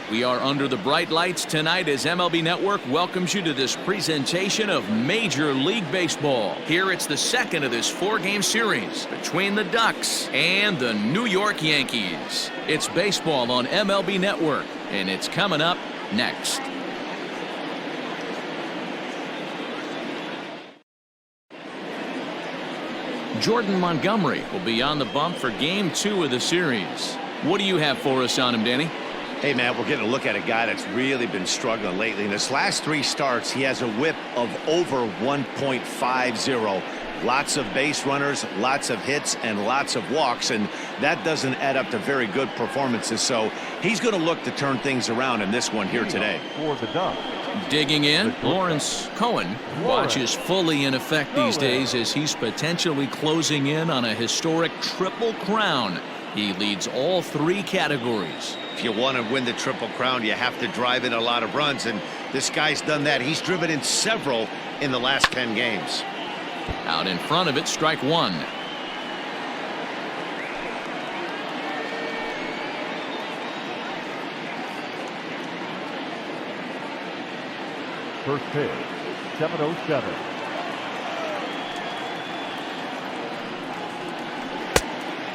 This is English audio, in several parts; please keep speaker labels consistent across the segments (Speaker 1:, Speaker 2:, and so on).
Speaker 1: We are under the bright lights tonight as MLB Network welcomes you to this presentation of Major League Baseball. Here it's the second of this four-game series between the Ducks and the New York Yankees. It's baseball on MLB Network, and it's coming up next. Jordan Montgomery will be on the bump for Game 2 of the series. What do you have for us on him, Danny?
Speaker 2: Hey, Matt, we're getting a look at a guy that's really been struggling lately. In his last 3 starts, he has a whip of over 1.50. Lots of base runners, lots of hits, and lots of walks, and that doesn't add up to very good performances. So he's going to look to turn things around in this one here today.
Speaker 3: For the Ducks.
Speaker 1: Digging in, Lawrence Cohen. Watch is fully in effect these days as he's potentially closing in on a historic triple crown. He leads all 3 categories.
Speaker 2: If you want to win the Triple Crown, you have to drive in a lot of runs, and this guy's done that. He's driven in several in the last 10 games.
Speaker 1: Out in front of it, strike 1.
Speaker 3: First pitch, 7:07.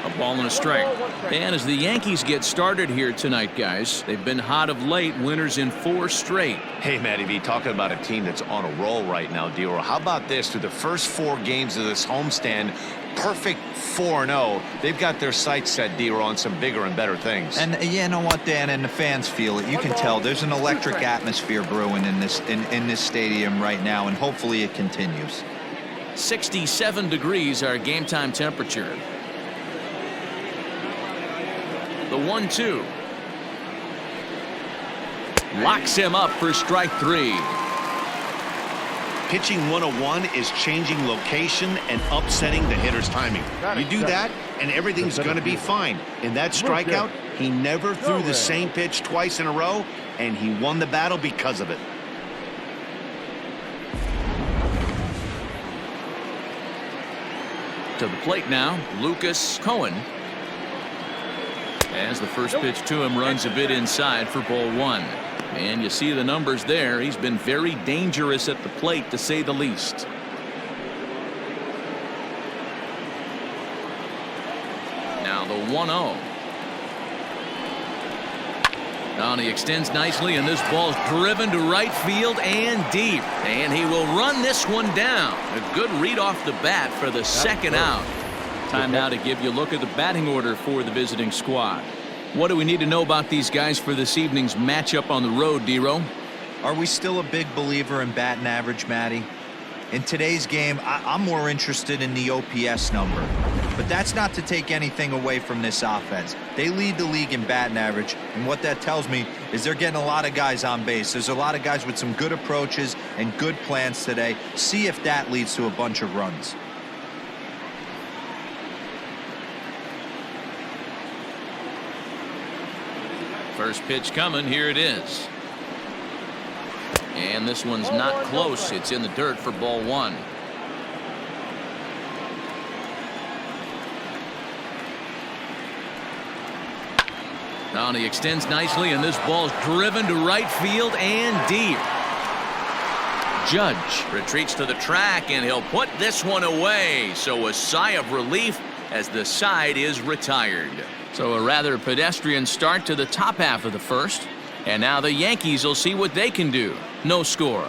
Speaker 1: A ball and a strike. And as the Yankees get started here tonight, guys, they've been hot of late, winners in 4 straight.
Speaker 2: Hey, Matty V, talking about a team that's on a roll right now, D-Roll. How about this? Through the first 4 games of this homestand, perfect 4-0. They've got their sights set, D-Roll, on some bigger and better things.
Speaker 4: And you know what, Dan, and the fans feel it. You can tell there's an electric atmosphere brewing in this stadium right now, and hopefully it continues.
Speaker 1: 67 degrees our game time temperature. The 1-2. Locks him up for strike 3.
Speaker 2: Pitching 101 is changing location and upsetting the hitter's timing. You do that, and everything's going to be fine. In that strikeout, he never threw the same pitch twice in a row, and he won the battle because of it.
Speaker 1: To the plate now, Lucas Cohen. As the first pitch to him runs a bit inside for ball 1. And you see the numbers there. He's been very dangerous at the plate, to say the least. Now the 1-0. Now he extends nicely, and this ball's driven to right field and deep. And he will run this one down. A good read off the bat for the second out. Time now to give you a look at the batting order for the visiting squad. What do we need to know about these guys for this evening's matchup on the road, D-Row?
Speaker 4: Are we still a big believer in batting average, Matty? In today's game, I'm more interested in the OPS number. But that's not to take anything away from this offense. They lead the league in batting average, and what that tells me is they're getting a lot of guys on base. There's a lot of guys with some good approaches and good plans today. See if that leads to a bunch of runs.
Speaker 1: First pitch coming. Here it is. And this one's not close. It's in the dirt for ball 1. Now he extends nicely, and this ball's driven to right field and deep. Judge retreats to the track, and he'll put this one away. So a sigh of relief as the side is retired. So a rather pedestrian start to the top half of the first. And now the Yankees will see what they can do. No score.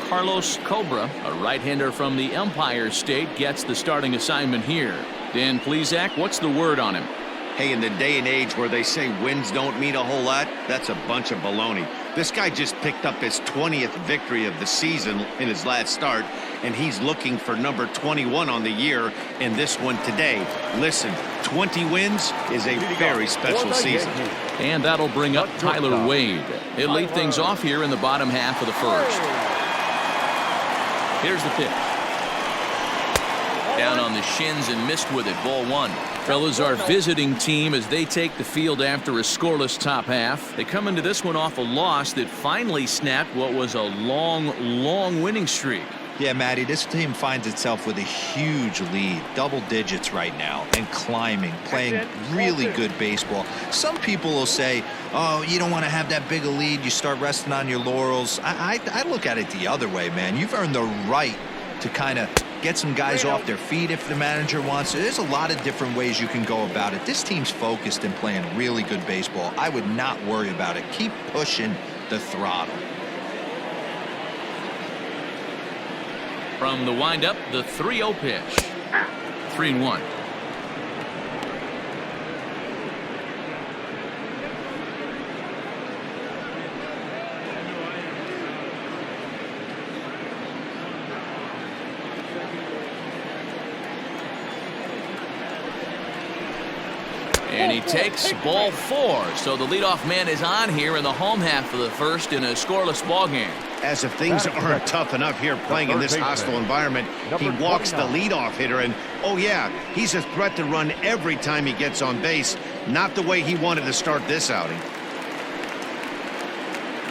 Speaker 1: Carlos Cobra, a right-hander from the Empire State, gets the starting assignment here. Dan Plesac, what's the word on him?
Speaker 2: Hey, in the day and age where they say wins don't mean a whole lot, that's a bunch of baloney. This guy just picked up his 20th victory of the season in his last start, and he's looking for number 21 on the year in this one today. Listen, 20 wins is a very special season.
Speaker 1: And that'll bring up Tyler Wade. He'll lead things off here in the bottom half of the first. Here's the pitch. Down on the shins and missed with it. Ball 1. Fellas, our visiting team as they take the field after a scoreless top half. They come into this one off a loss that finally snapped what was a long winning streak.
Speaker 4: Yeah, Matty, this team finds itself with a huge lead, double digits right now, and climbing, playing really good baseball. Some people will say, oh, you don't want to have that big a lead, you start resting on your laurels. I look at it the other way, man. You've earned the right to kind of get some guys off their feet if the manager wants to. There's a lot of different ways you can go about it. This team's focused and playing really good baseball. I would not worry about it. Keep pushing the throttle.
Speaker 1: From the windup, the 3-0 pitch. 3-1. And he takes ball 4. So the leadoff man is on here in the home half of the first in a scoreless ball game.
Speaker 2: As if things aren't tough enough here playing in this hostile environment, he walks the leadoff hitter, and oh yeah, he's a threat to run every time he gets on base. Not the way he wanted to start this outing.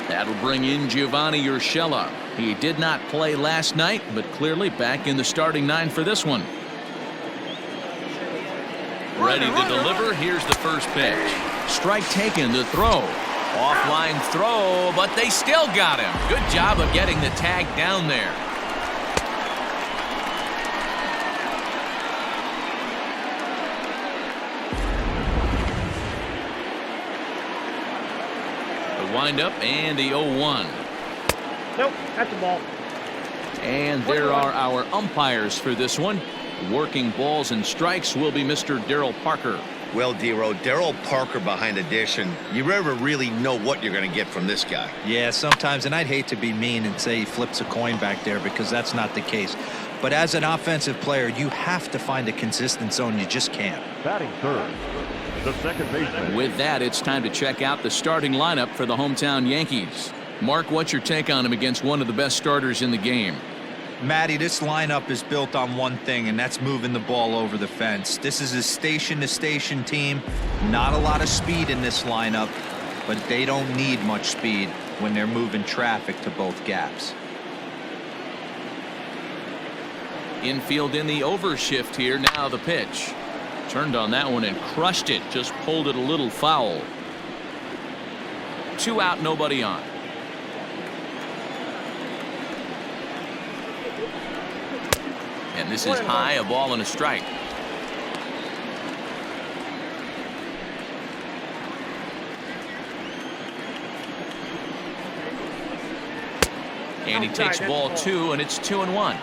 Speaker 1: That'll bring in Giovanni Urshela. He did not play last night, but clearly back in the starting 9 for this one. Ready to deliver. Here's the first pitch. Strike taken, the throw. Offline throw, but they still got him. Good job of getting the tag down there. The windup and the 0-1.
Speaker 3: Nope, that's a ball.
Speaker 1: And there are our umpires for this one. Working balls and strikes will be Mr. Darryl Parker.
Speaker 2: Well, D-Row, Darryl Parker behind the dish, and you never really know what you're going to get from this guy.
Speaker 4: Yeah, sometimes, and I'd hate to be mean and say he flips a coin back there because that's not the case. But as an offensive player, you have to find a consistent zone. You just can't.
Speaker 3: Batting third, the second baseman.
Speaker 1: With that, it's time to check out the starting lineup for the hometown Yankees. Mark, what's your take on him against one of the best starters in the game?
Speaker 4: Matty, this lineup is built on one thing, and that's moving the ball over the fence. This is a station-to-station team. Not a lot of speed in this lineup, but they don't need much speed when they're moving traffic to both gaps.
Speaker 1: Infield in the overshift here. Now the pitch. Turned on that one and crushed it. Just pulled it a little foul. 2 out, nobody on. And this is high, a ball and a strike. And he takes ball 2, and it's 2-1.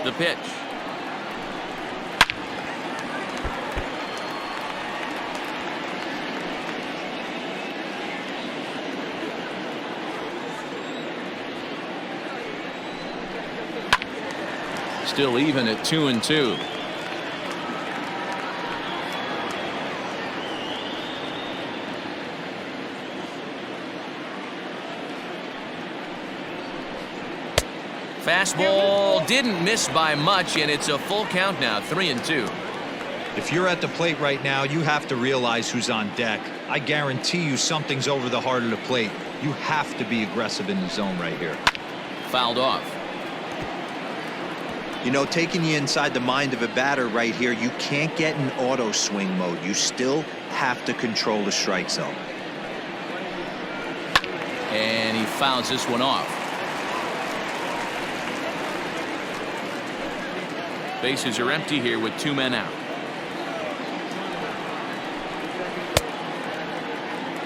Speaker 1: The pitch. Still even at 2-2. Fastball didn't miss by much, and it's a full count now, 3-2.
Speaker 4: If you're at the plate right now, you have to realize who's on deck. I guarantee you something's over the heart of the plate. You have to be aggressive in the zone right here.
Speaker 1: Fouled off.
Speaker 4: You know, taking you inside the mind of a batter right here, you can't get in auto swing mode. You still have to control the strike zone.
Speaker 1: And he fouls this one off. Bases are empty here with 2 men out.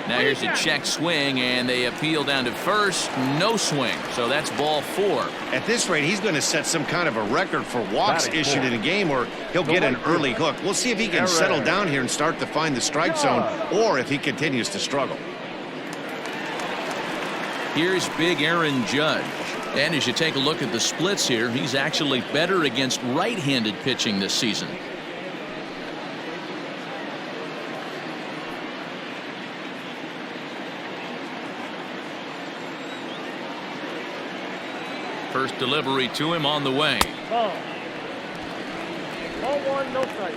Speaker 1: Now here's a check swing, and they appeal down to first. No swing, so that's ball 4.
Speaker 2: At this rate, he's going to set some kind of a record for walks issued in a game, or he'll get an early hook. We'll see if he can settle down here and start to find the strike zone, or if he continues to struggle.
Speaker 1: Here's big Aaron Judge. And as you take a look at the splits here, he's actually better against right-handed pitching this season. First delivery to him on the way.
Speaker 3: Ball. Ball one, no strike.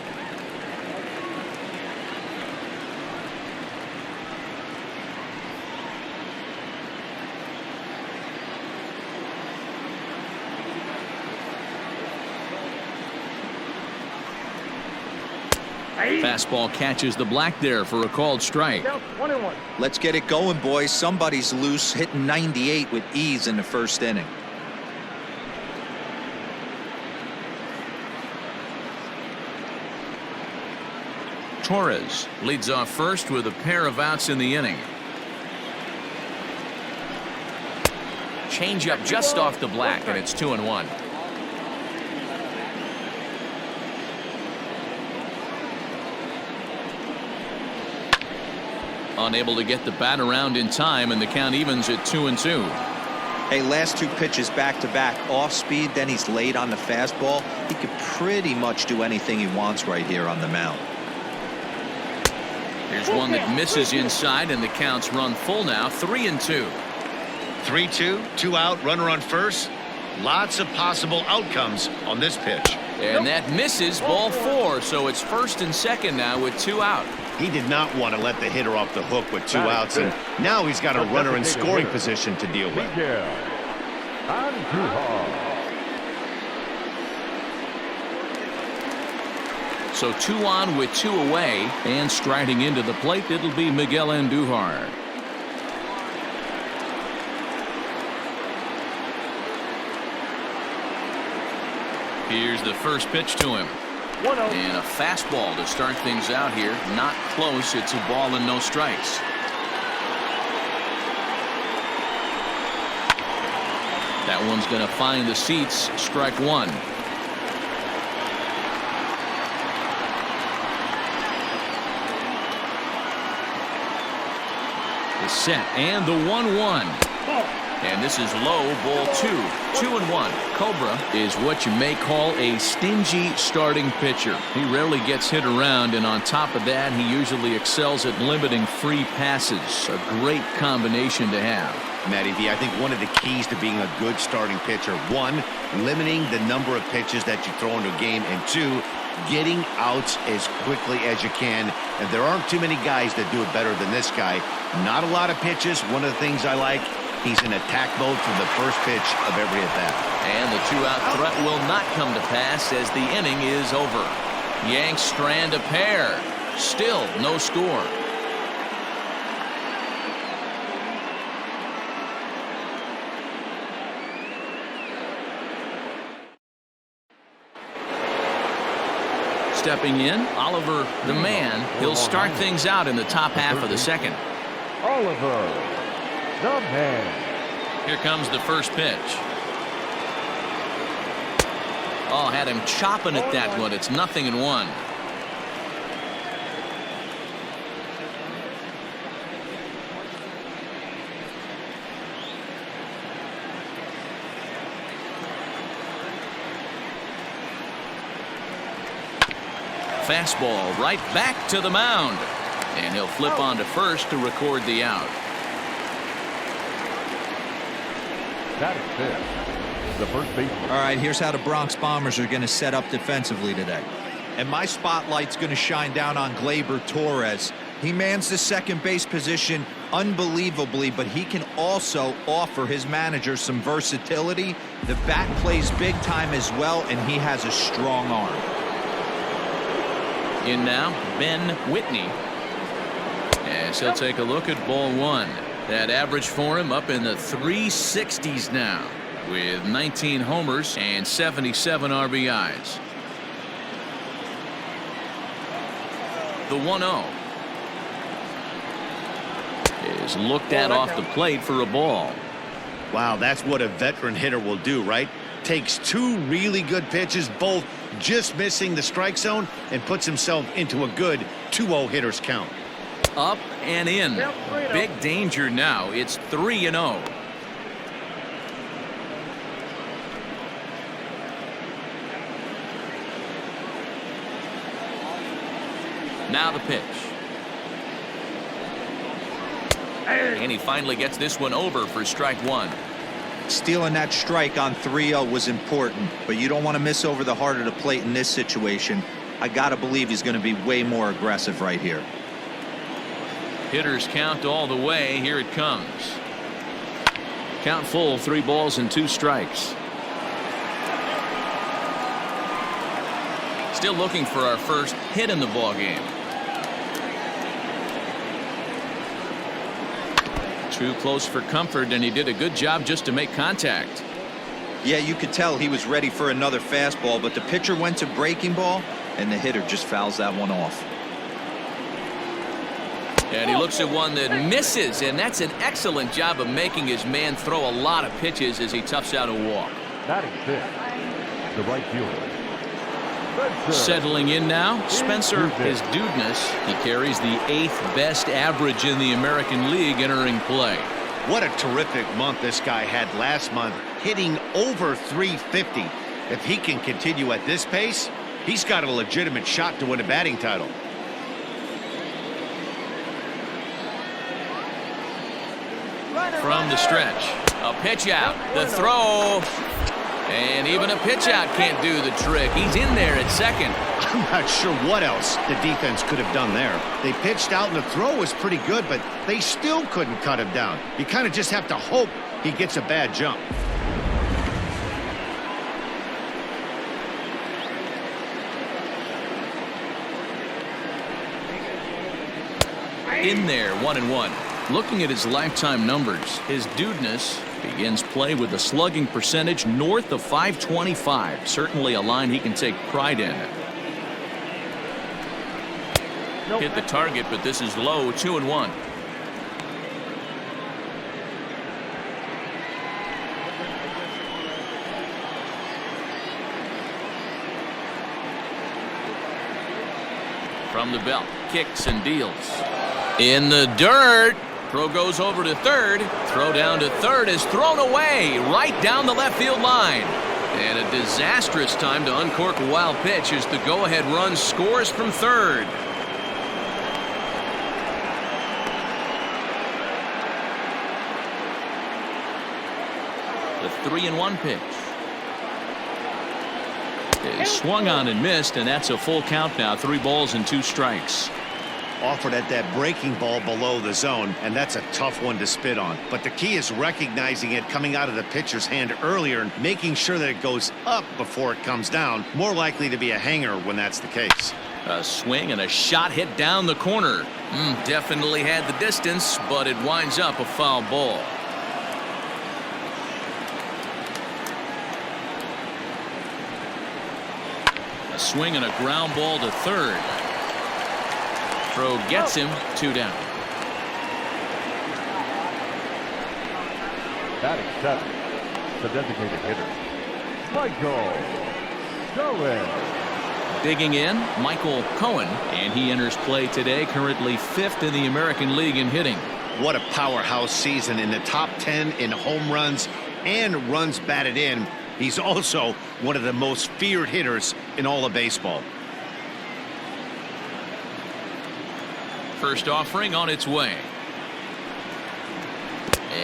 Speaker 1: Fastball catches the black there for a called strike.
Speaker 3: 1-1.
Speaker 4: Let's get it going, boys. Somebody's loose, hitting 98 with ease in the first inning.
Speaker 1: Torres leads off first with a pair of outs in the inning. Changeup just off the black, and it's 2-1. Unable to get the bat around in time, and the count evens at 2-2.
Speaker 4: Hey, last two pitches back to back, off speed, then he's late on the fastball. He could pretty much do anything he wants right here on the mound.
Speaker 1: Here's one that misses inside, and the count's run full now, 3-2.
Speaker 2: 3-2, 2 out, runner on first. Lots of possible outcomes on this pitch.
Speaker 1: And that misses, ball 4, so it's first and second now with 2 out.
Speaker 2: He did not want to let the hitter off the hook with 2 outs, and now he's got a runner in scoring position to deal with.
Speaker 1: So 2 on with 2 away, and striding into the plate, it'll be Miguel Andujar. Here's the first pitch to him.
Speaker 3: 1-0.
Speaker 1: And a fastball to start things out here. Not close. It's a ball and no strikes. That one's going to find the seats. Strike 1. The set and the 1-1. And this is low, ball 2. 2-1. Cobra is what you may call a stingy starting pitcher. He rarely gets hit around, and on top of that, he usually excels at limiting free passes. A great combination to have.
Speaker 2: Matty V, I think one of the keys to being a good starting pitcher, 1, limiting the number of pitches that you throw into a game, and 2, getting outs as quickly as you can. And there aren't too many guys that do it better than this guy. Not a lot of pitches. One of the things I like, he's in attack mode from the first pitch of every at-bat.
Speaker 1: And the 2-out threat will not come to pass as the inning is over. Yanks strand a pair. Still no score. Stepping in, Oliver the man. He'll start things out in the top half of the second.
Speaker 3: Oliver, the man.
Speaker 1: Here comes the first pitch. Oh, had him chopping at that one. It's 0-1. Fastball right back to the mound. And he'll flip on to first to record the out.
Speaker 3: That is it. The first baseman.
Speaker 4: All right, here's how the Bronx Bombers are going to set up defensively today. And my spotlight's going to shine down on Gleyber Torres. He mans the second base position unbelievably, but he can also offer his manager some versatility. The bat plays big time as well, and he has a strong arm.
Speaker 1: In now, Ben Whitney. As he'll take a look at ball 1. That average for him up in the 360s now, with 19 homers and 77 RBIs. The 1-0 is looked at off the plate for a ball.
Speaker 2: Wow, that's what a veteran hitter will do, right? Takes 2 really good pitches, both just missing the strike zone, and puts himself into a good 2-0 hitter's count.
Speaker 1: Up and in. Big danger now. It's 3-0. Now the pitch. And he finally gets this one over for strike one.
Speaker 4: Stealing that strike on 3-0 was important, but you don't want to miss over the heart of the plate in this situation. I got to believe he's going to be way more aggressive right here.
Speaker 1: Hitters count all the way. Here it comes. Count full, 3 balls and 2 strikes. Still looking for our first hit in the ball game. Too close for comfort, and he did a good job just to make contact.
Speaker 4: Yeah, you could tell he was ready for another fastball, but the pitcher went to breaking ball, and the hitter just fouls that one off.
Speaker 1: And he looks at one that misses, and that's an excellent job of making his man throw a lot of pitches as he toughs out a walk.
Speaker 3: Batting fifth, the right fielder.
Speaker 1: Settling in now, Spencer is Dudeness. He carries the 8th best average in the American League entering play.
Speaker 2: What a terrific month this guy had last month, hitting over 350. If he can continue at this pace, he's got a legitimate shot to win a batting title.
Speaker 1: From the stretch, a pitch out, the throw, and even a pitch out can't do the trick. He's in there at second.
Speaker 2: I'm not sure what else the defense could have done there. They pitched out and the throw was pretty good, but they still couldn't cut him down. You kind of just have to hope he gets a bad jump.
Speaker 1: In there, 1-1. Looking at his lifetime numbers, his Dudeness begins play with a slugging percentage north of .525. Certainly a line he can take pride in. Hit the target, but this is low, 2-1. From the belt, kicks and deals. In the dirt. Throw goes over to third. Throw down to third is thrown away right down the left field line. And a disastrous time to uncork a wild pitch as the go-ahead run scores from third. The 3-1 pitch. Is swung on and missed, and that's a full count now. 3 balls and 2 strikes.
Speaker 2: Offered at that breaking ball below the zone, and that's a tough one to spit on. But the key is recognizing it coming out of the pitcher's hand earlier and making sure that it goes up before it comes down. More likely to be a hanger when that's the case.
Speaker 1: A swing and a shot hit down the corner. Definitely had the distance, but it winds up a foul ball. A swing and a ground ball to third. Throw gets him, 2 down.
Speaker 3: Batting seventh, the designated hitter, Michael Cohen.
Speaker 1: Digging in, Michael Cohen, and he enters play today, currently 5th in the American League in hitting.
Speaker 2: What a powerhouse season, in the top 10 in home runs and runs batted in. He's also one of the most feared hitters in all of baseball.
Speaker 1: First offering on its way.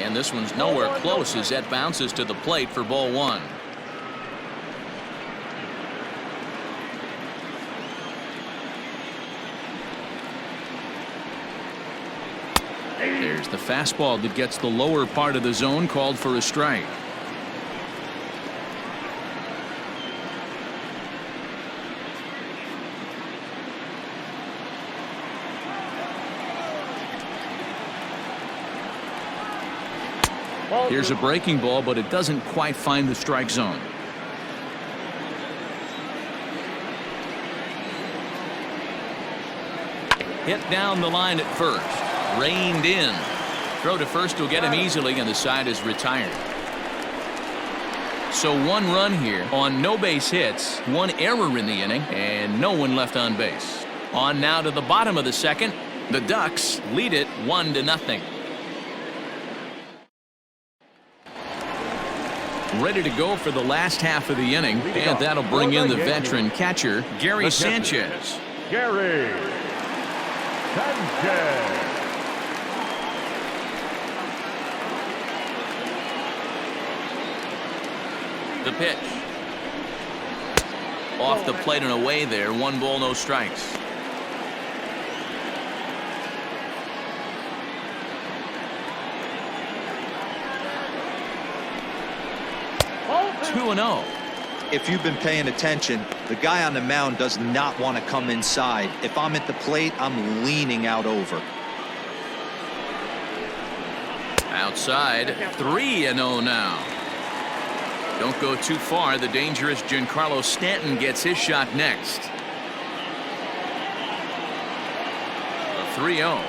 Speaker 1: And this one's nowhere close as that bounces to the plate for ball 1. There's the fastball that gets the lower part of the zone, called for a strike. Here's a breaking ball, but it doesn't quite find the strike zone. Hit down the line at first. Reined in. Throw to first will get him easily, and the side is retired. So 1 run here on no base hits, 1 error in the inning, and no one left on base. On now to the bottom of the second. The Ducks lead it 1-0. Ready to go for the last half of the inning, and that'll bring in the veteran catcher, Gary Sanchez.
Speaker 3: Gary Sanchez.
Speaker 1: The pitch. Off the plate and away there. 1 ball, no strikes. Two and 0.
Speaker 4: If you've been paying attention, the guy on the mound does not want to come inside. If I'm at the plate, I'm leaning out over.
Speaker 1: Outside. 3 and 0 now. Don't go too far. The dangerous Giancarlo Stanton gets his shot next. A 3-0.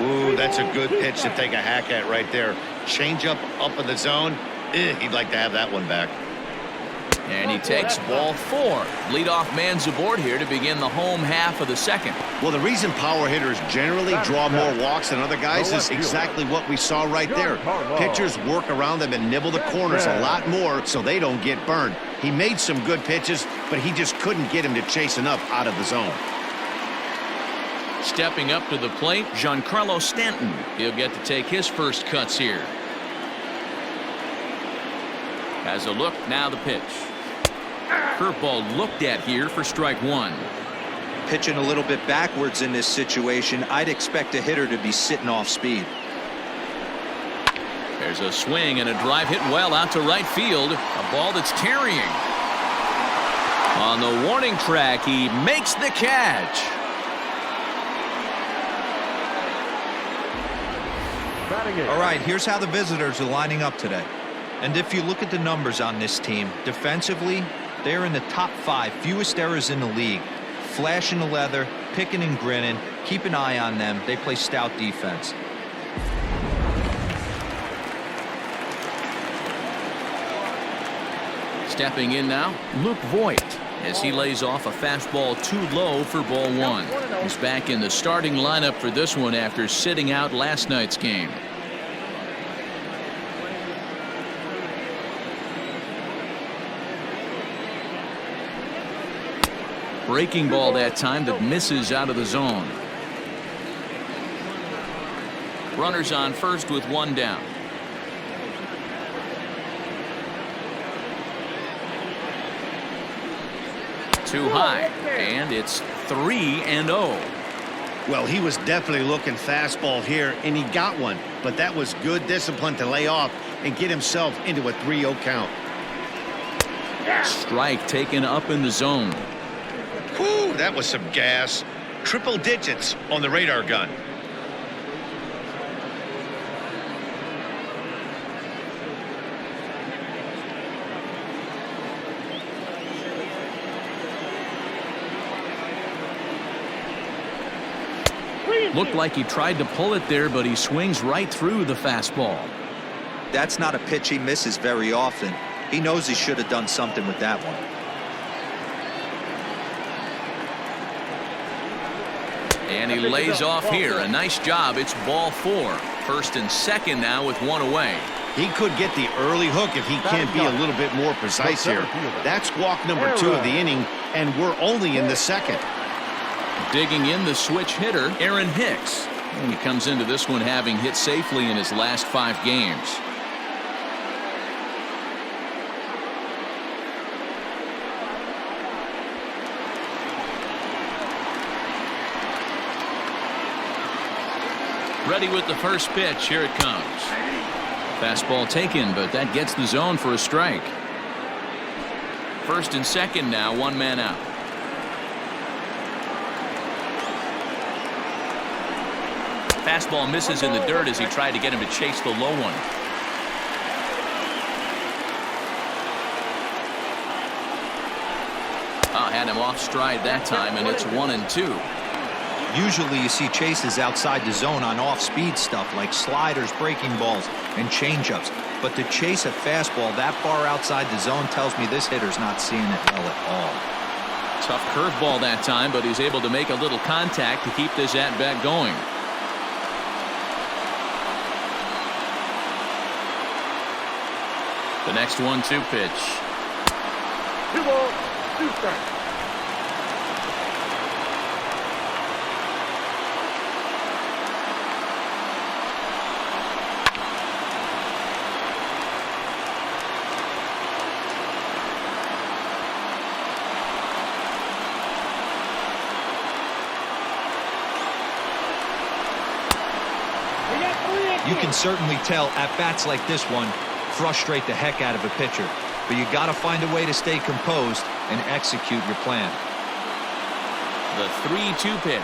Speaker 2: Ooh, that's a good pitch to take a hack at right there. Change up in the zone. He'd like to have that one back.
Speaker 1: And he takes ball 4. Leadoff man's aboard here to begin the home half of the second.
Speaker 2: Well, the reason power hitters generally draw more walks than other guys is exactly what we saw right there. Pitchers work around them and nibble the corners a lot more so they don't get burned. He made some good pitches, but he just couldn't get him to chase enough out of the zone.
Speaker 1: Stepping up to the plate, Giancarlo Stanton. He'll get to take his first cuts here. Has a look, now the pitch. Curveball looked at here for strike 1.
Speaker 4: Pitching a little bit backwards in this situation, I'd expect a hitter to be sitting off speed.
Speaker 1: There's a swing and a drive hit well out to right field. A ball that's tarrying. On the warning track, he makes the catch.
Speaker 4: All right, here's how the visitors are lining up today. And if you look at the numbers on this team, defensively, they're in the top 5 fewest errors in the league. Flashing the leather, picking and grinning. Keep an eye on them. They play stout defense.
Speaker 1: Stepping in now, Luke Voigt, as he lays off a fastball too low for ball 1. He's back in the starting lineup for this one after sitting out last night's game. Breaking ball that time that misses out of the zone. Runners on first with 1 down. Too high, and it's 3-0.
Speaker 2: Well, he was definitely looking fastball here, and he got one. But that was good discipline to lay off and get himself into a 3-0 count.
Speaker 1: Strike taken up in the zone.
Speaker 2: Whew, that was some gas. Triple digits on the radar gun.
Speaker 1: Looked like he tried to pull it there, but he swings right through the fastball.
Speaker 4: That's not a pitch he misses very often. He knows he should have done something with that one.
Speaker 1: And he lays off here. A nice job. It's ball 4. First and second now with 1 away.
Speaker 2: He could get the early hook if he can't be a little bit more precise here. That's walk number 2 of the inning, and we're only in the second.
Speaker 1: Digging in the switch hitter, Aaron Hicks. And he comes into this one having hit safely in his last 5 games. Ready with the first pitch. Here it comes. Fastball taken, but that gets the zone for a strike. First and second now, 1 man out. Fastball misses in the dirt as he tried to get him to chase the low one. Had him off stride that time, and it's 1-2.
Speaker 4: Usually you see chases outside the zone on off-speed stuff like sliders, breaking balls, and changeups. But to chase a fastball that far outside the zone tells me this hitter's not seeing it well at all.
Speaker 1: Tough curveball that time, but he's able to make a little contact to keep this at-bat going. The next 1-2 pitch.
Speaker 3: 2 balls, 2 strikes.
Speaker 4: You can certainly tell at-bats like this one frustrate the heck out of a pitcher. But you got to find a way to stay composed and execute your plan.
Speaker 1: The 3-2 pitch.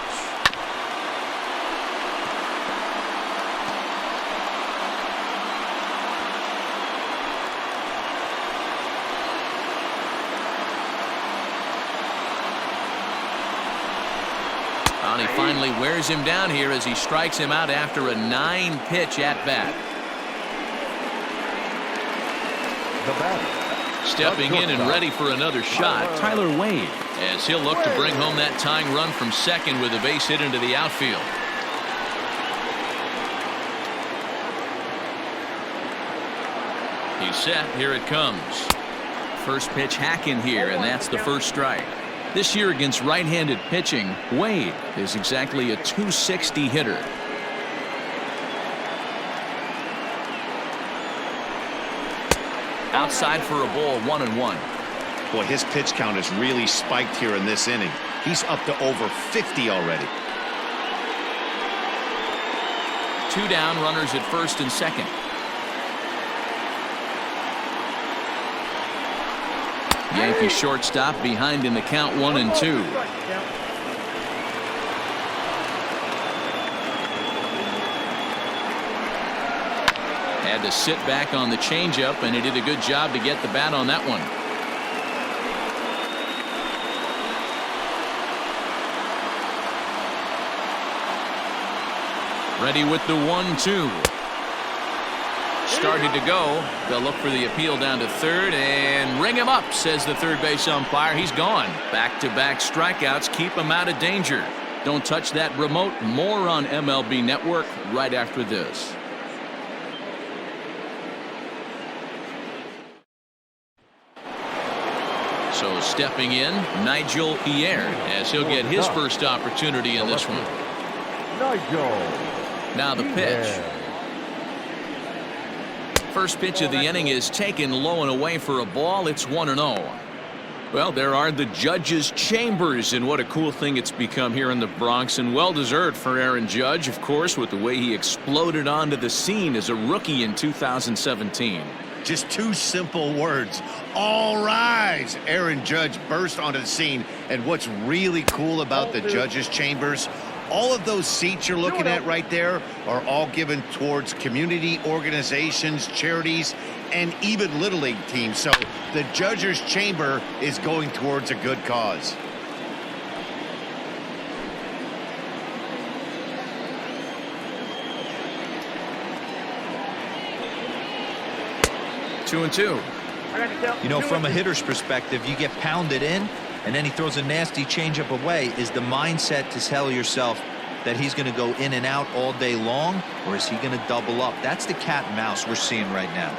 Speaker 1: And he finally wears him down here as he strikes him out after a 9-pitch at-bat.
Speaker 3: The batter.
Speaker 1: Stepping in and ready for another shot, Tyler Wade, as he'll look to bring home that tying run from second with a base hit into the outfield. He's set. Here it comes. First pitch hack in here, and that's the first strike. This year against right-handed pitching, Wade is exactly a .260 hitter. Outside for a ball, 1-1.
Speaker 2: Boy, his pitch count has really spiked here in this inning. He's up to over 50 already.
Speaker 1: 2 down, runners at first and second. Yankee shortstop behind in the count, 1-2. Had to sit back on the changeup, and he did a good job to get the bat on that one. Ready with the 1-2. Started to go. They'll look for the appeal down to third and ring him up, says the third base umpire. He's gone. Back-to-back strikeouts keep him out of danger. Don't touch that remote. More on MLB Network right after this. So stepping in, Nigel Pierre, as he'll get his first opportunity in this one.
Speaker 3: Nigel.
Speaker 1: Now the pitch. First pitch of the inning is taken low and away for a ball. It's 1-0. Well, there are the judges' chambers, and what a cool thing it's become here in the Bronx, and well-deserved for Aaron Judge, of course, with the way he exploded onto the scene as a rookie in 2017.
Speaker 2: Just 2 simple words. All rise. Aaron Judge burst onto the scene. And what's really cool about the judges' chambers, all of those seats you're looking at right there are all given towards community organizations, charities, and even Little League teams. So the judges' chamber is going towards a good cause.
Speaker 1: Two and two.
Speaker 4: You know, from a hitter's perspective, you get pounded in, and then he throws a nasty changeup away. Is the mindset to tell yourself that he's going to go in and out all day long, or is he going to double up? That's the cat and mouse we're seeing right now.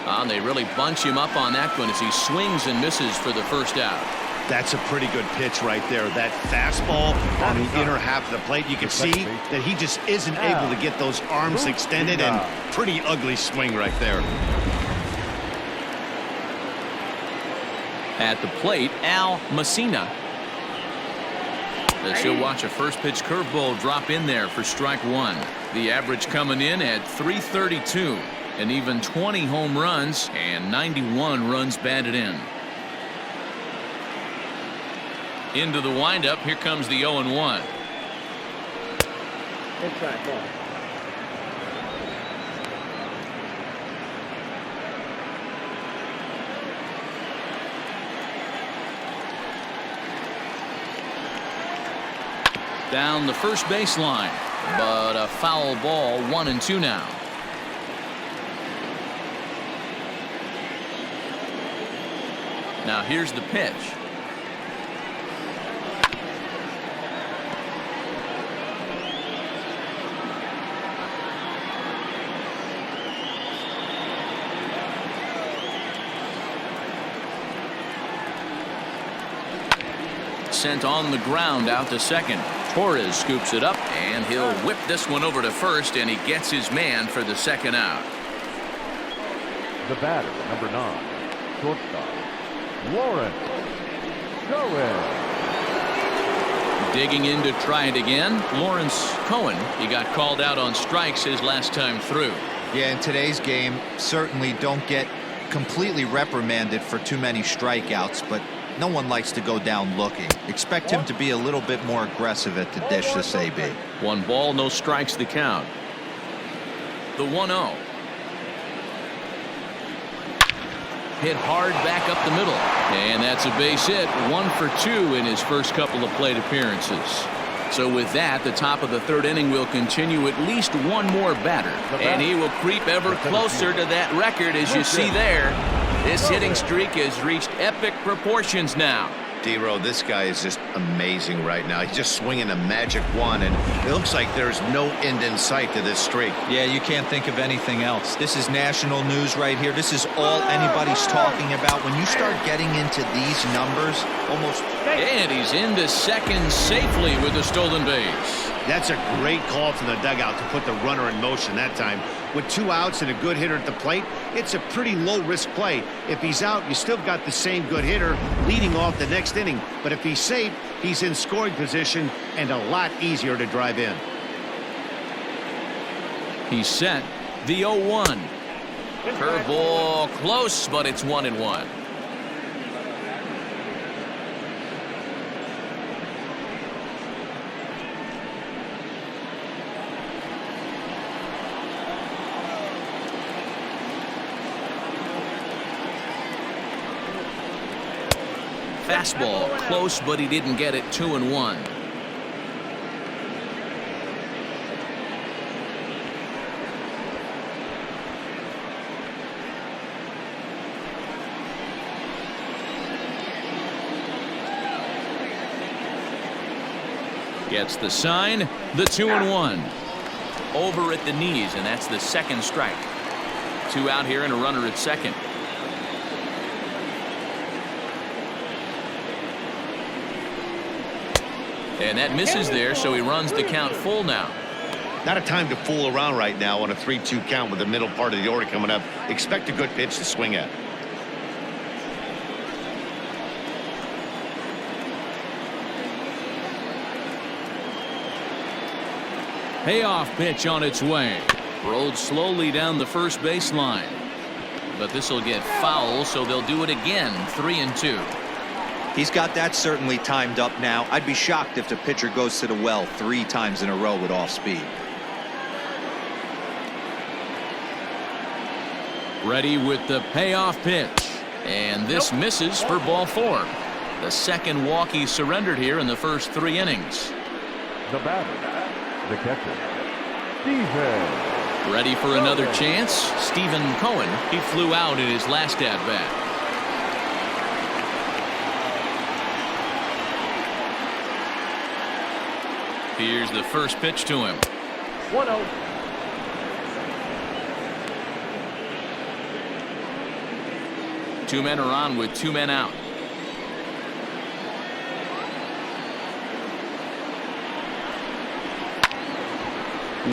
Speaker 1: And they really bunch him up on that one as he swings and misses for the first out.
Speaker 2: That's a pretty good pitch right there. That fastball on the inner half of the plate. You can see that he just isn't able to get those arms extended, and pretty ugly swing right there.
Speaker 1: At the plate, Al Messina. As he'll watch a first pitch curveball drop in there for strike one. The average coming in at 332, and even 20 home runs and 91 runs batted in. Into the windup, here comes the 0-1.
Speaker 3: Inside ball.
Speaker 1: Down the first baseline, but a foul ball, 1-2 now. Now here's the pitch. sent on the ground out to second. Torres scoops it up, and he'll whip this one over to first, and he gets his man for the second out.
Speaker 3: The batter, number 9, shortstop, Lawrence Cohen.
Speaker 1: Digging in to try it again, Lawrence Cohen. He got called out on strikes his last time through.
Speaker 4: Yeah, in today's game, certainly don't get completely reprimanded for too many strikeouts, but no one likes to go down looking. Expect him to be a little bit more aggressive at the dish this AB.
Speaker 1: 1 ball, no strikes the count. The 1-0. Hit hard back up the middle. And that's a base hit. 1 for 2 in his first couple of plate appearances. So with that, the top of the 3rd inning will continue at least 1 more batter. And he will creep ever closer to that record, as you see there. This hitting streak has reached epic proportions now.
Speaker 2: D-Row, this guy is just amazing right now. He's just swinging a magic wand, and it looks like there's no end in sight to this streak.
Speaker 4: Yeah, you can't think of anything else. This is national news right here. This is all anybody's talking about. When you start getting into these numbers, almost...
Speaker 1: And he's into second safely with a stolen base.
Speaker 2: That's a great call from the dugout to put the runner in motion that time. With 2 outs and a good hitter at the plate, it's a pretty low-risk play. If he's out, you still got the same good hitter leading off the next inning. But if he's safe, he's in scoring position and a lot easier to drive in.
Speaker 1: He's set. The 0-1. Curveball close, but it's 1-1. Fastball close, but he didn't get it. 2-1. Gets the sign. The 2-1. Over at the knees, and that's the second strike. 2 out here and a runner at second. And that misses there, so he runs the count full now.
Speaker 2: Not a time to fool around right now on a 3-2 count with the middle part of the order coming up. Expect a good pitch to swing at.
Speaker 1: Payoff pitch on its way. Rolled slowly down the first baseline. But this will get foul, so they'll do it again. 3-2.
Speaker 4: He's got that certainly timed up now. I'd be shocked if the pitcher goes to the well 3 times in a row with off speed.
Speaker 1: Ready with the payoff pitch. And this misses for ball 4. The second walk he surrendered here in the first 3 innings.
Speaker 3: The batter, the catcher, Stephen.
Speaker 1: Ready for another chance. Stephen Cohen. He flew out in his last at-bat. Here's the first pitch to him.
Speaker 3: 1-0.
Speaker 1: Two men are on with 2 men out.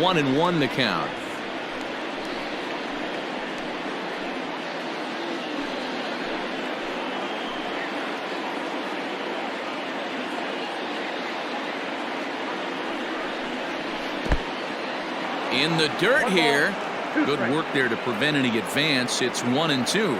Speaker 1: One and one the count. In the dirt here. Good work there to prevent any advance. It's 1-2.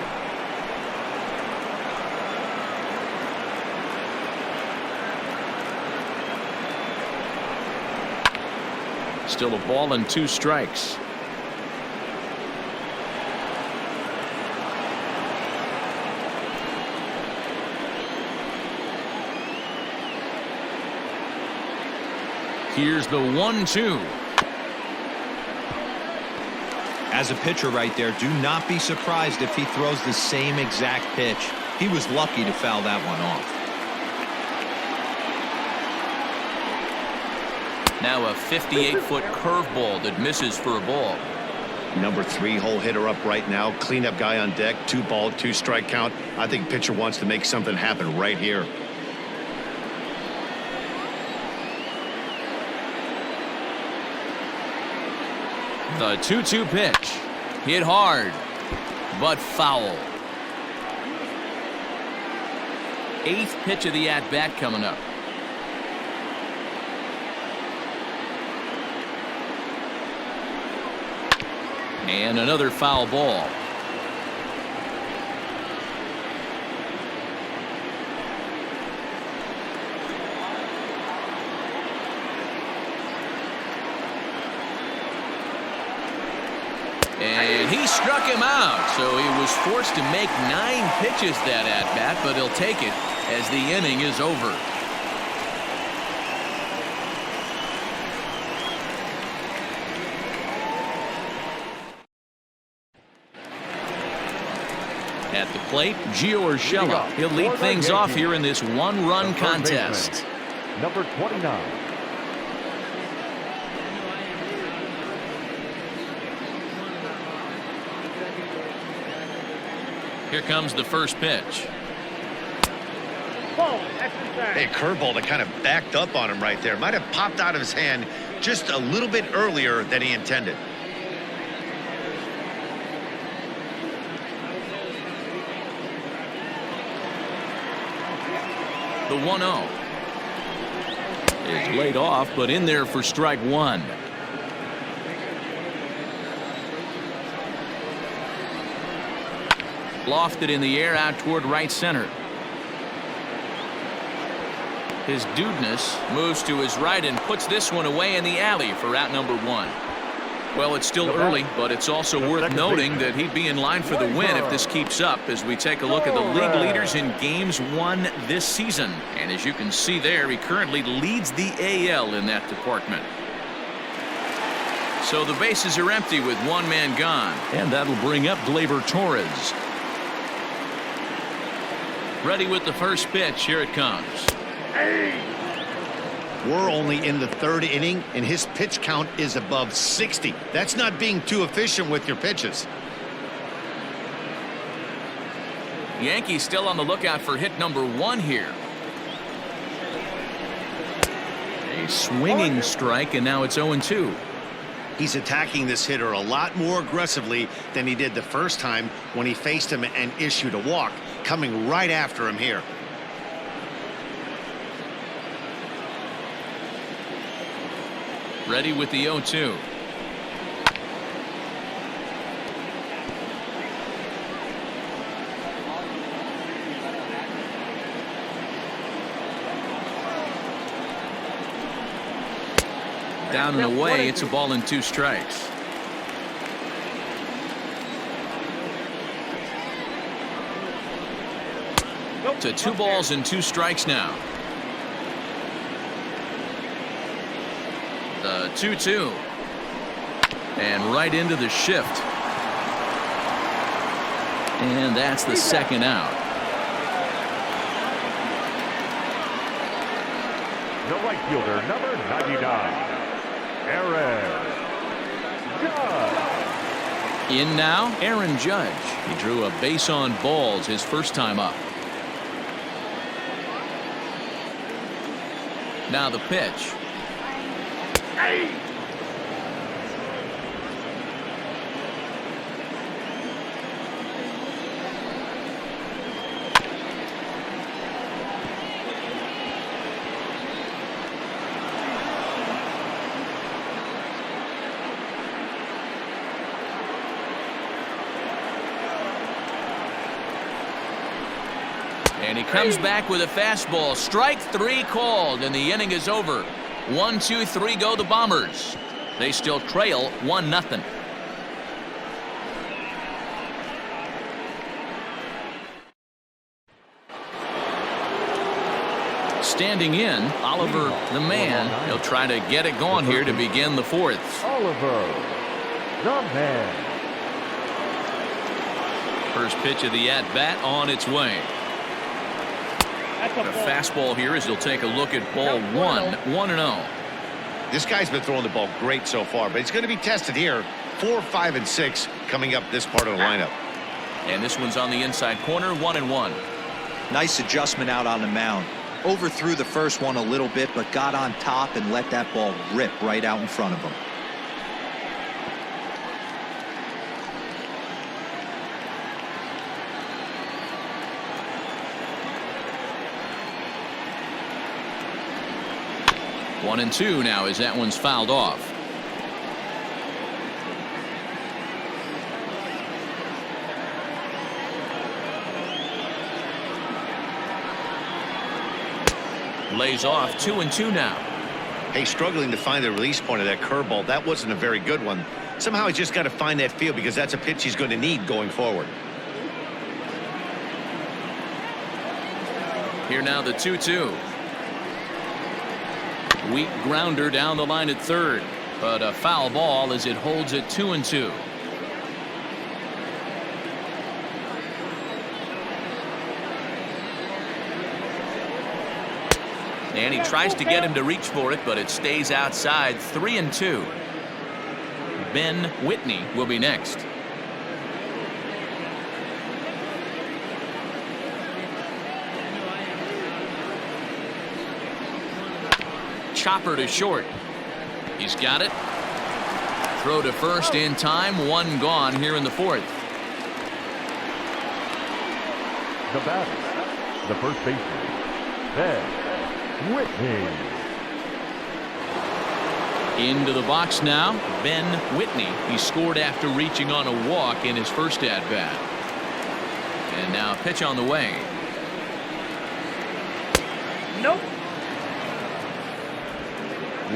Speaker 1: Still a ball and 2 strikes. Here's the 1-2.
Speaker 4: As a pitcher right there, do not be surprised if he throws the same exact pitch. He was lucky to foul that one off.
Speaker 1: Now a 58-foot curveball that misses for a ball.
Speaker 2: Number 3 hole hitter up right now. Cleanup guy on deck. 2 ball, 2 strike count. I think pitcher wants to make something happen right here.
Speaker 1: The 2-2 pitch. Hit hard, but foul. 8th pitch of the at-bat coming up. And another foul ball. And he struck him out, so he was forced to make 9 pitches that at-bat, but he'll take it as the inning is over. At the plate, Gio Urshela. He'll lead things off here in this one-run contest.
Speaker 3: Number 29.
Speaker 1: Here comes the first pitch.
Speaker 2: Hey, curveball that kind of backed up on him right there. Might have popped out of his hand just a little bit earlier than he intended.
Speaker 1: The 1-0 is laid off, but in there for strike one. Lofted in the air out toward right center. His dudeness moves to his right and puts this one away in the alley for out number 1. Well, it's still early, but it's also worth noting that he'd be in line for the win if this keeps up as we take a look at the league leaders in games won this season. And as you can see there, he currently leads the AL in that department. So the bases are empty with one man gone. And that'll bring up Gleyber Torres. Ready with the first pitch. Here it comes.
Speaker 2: We're only in the 3rd inning, and his pitch count is above 60. That's not being too efficient with your pitches.
Speaker 1: Yankees still on the lookout for hit number 1 here. A swinging strike, and now it's 0-2.
Speaker 2: He's attacking this hitter a lot more aggressively than he did the first time when he faced him and issued a walk, coming right after him here.
Speaker 1: Ready with the 0-2. Down and away. It's a ball and 2 strikes. To 2 balls and 2 strikes now. The 2-2. And right into the shift. And that's the second out.
Speaker 3: The right fielder, number 99. Aaron Judge.
Speaker 1: In now, Aaron Judge. He drew a base on balls his first time up. Now the pitch. And he comes back with a fastball. Strike 3 called, and the inning is over. 1-2-3 go the Bombers. They still trail 1-0. Standing in, Oliver the man. He'll try to get it going here to begin the 4th.
Speaker 3: Oliver the man.
Speaker 1: First pitch of the at-bat on its way. The fastball here as he'll take a look at ball 1, 1-0.
Speaker 2: This guy's been throwing the ball great so far, but he's going to be tested here. 4, 5, and 6 coming up this part of the lineup.
Speaker 1: And this one's on the inside corner, 1-1.
Speaker 4: Nice adjustment out on the mound. Overthrew the first one a little bit, but got on top and let that ball rip right out in front of him.
Speaker 1: 1-2 now as that one's fouled off. Lays off 2-2 now.
Speaker 2: Hey, struggling to find the release point of that curveball. That wasn't a very good one. Somehow he's just got to find that feel because that's a pitch he's going to need going forward.
Speaker 1: Here now the 2-2. Weak grounder down the line at third, but a foul ball as it holds it 2-2. And he tries to get him to reach for it, but it stays outside. 3-2. Ben Whitney will be next. Chopper to short. He's got it. Throw to first in time. One gone here in the fourth.
Speaker 3: The batter, the first baseman, Ben Whitney.
Speaker 1: Into the box now, Ben Whitney. He scored after reaching on a walk in his first at bat. And now pitch on the way. Nope.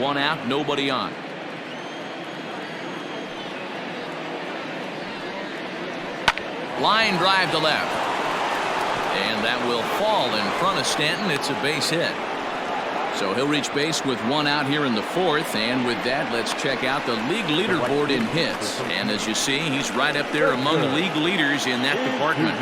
Speaker 1: One out, nobody on. Line drive to left. And that will fall in front of Stanton. It's a base hit. So he'll reach base with one out here in the fourth. And with that, let's check out the league leaderboard in hits. And as you see, he's right up there among league leaders in that department.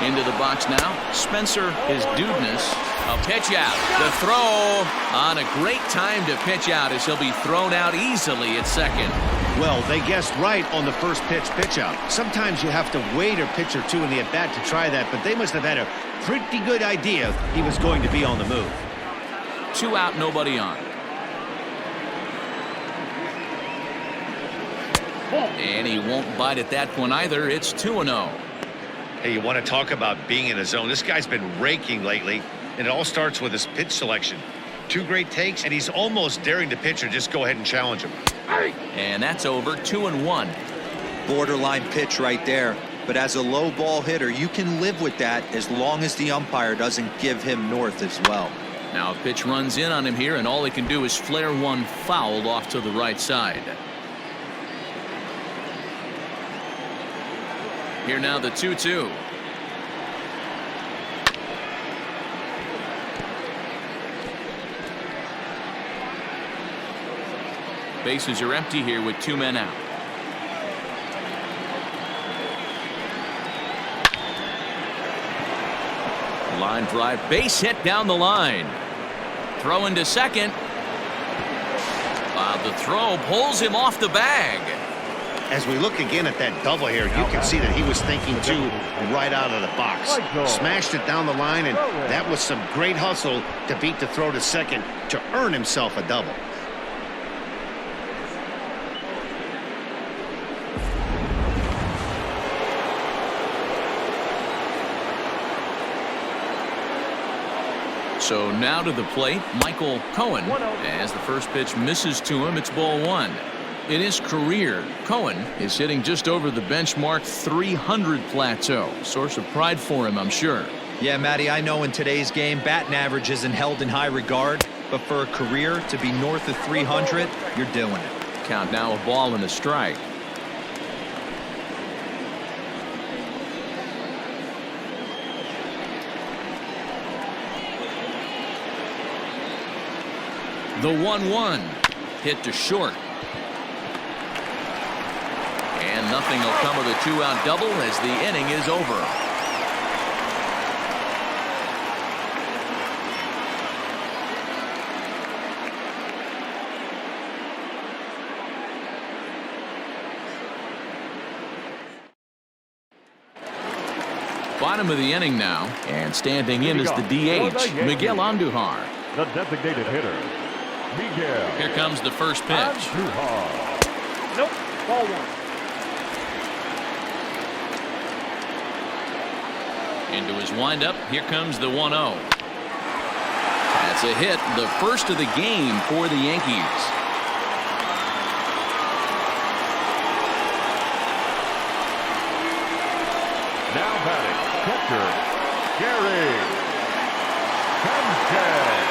Speaker 1: Into the box now. Spencer is Dudeness. A pitch out. The throw on a great time to pitch out as he'll be thrown out easily at second.
Speaker 2: Well, they guessed right on the first pitch out. Sometimes you have to wait a pitch or two in the at bat to try that, but they must have had a pretty good idea he was going to be on the move.
Speaker 1: 2 out, nobody on. And he won't bite at that point either. It's 2-0.
Speaker 2: Hey, you want to talk about being in a zone? This guy's been raking lately, and it all starts with his pitch selection. 2 great takes, and he's almost daring the pitcher just go ahead and challenge him.
Speaker 1: And that's over. 2-1.
Speaker 4: Borderline pitch right there. But as a low ball hitter, you can live with that as long as the umpire doesn't give him north as well.
Speaker 1: Now a pitch runs in on him here, and all he can do is flare one fouled off to the right side. Here now the 2-2. Bases are empty here with 2 men out. Line drive, base hit down the line. Throw into second. The throw pulls him off the bag.
Speaker 2: As we look again at that double here, you can see that he was thinking too right out of the box. Smashed it down the line, and that was some great hustle to beat the throw to second to earn himself a double.
Speaker 1: So now to the plate, Michael Cohen. As the first pitch misses to him, it's ball 1. In his career, Cohen is hitting just over the benchmark 300 plateau. Source of pride for him, I'm sure.
Speaker 4: Yeah, Matty, I know in today's game, batting average isn't held in high regard, but for a career to be north of 300, you're doing it.
Speaker 1: Count now a ball and a strike. The 1-1 hit to short. And nothing will come of the 2-out double as the inning is over. Bottom of the inning now, and standing in is the DH, Miguel Andujar.
Speaker 3: The designated hitter, Miguel.
Speaker 1: Here comes the first pitch.
Speaker 3: Andujar.
Speaker 5: Nope. Ball one.
Speaker 1: Into his windup. Here comes the 1-0. That's a hit, the first of the game for the Yankees.
Speaker 3: Now batting, catcher, Gary Sanchez.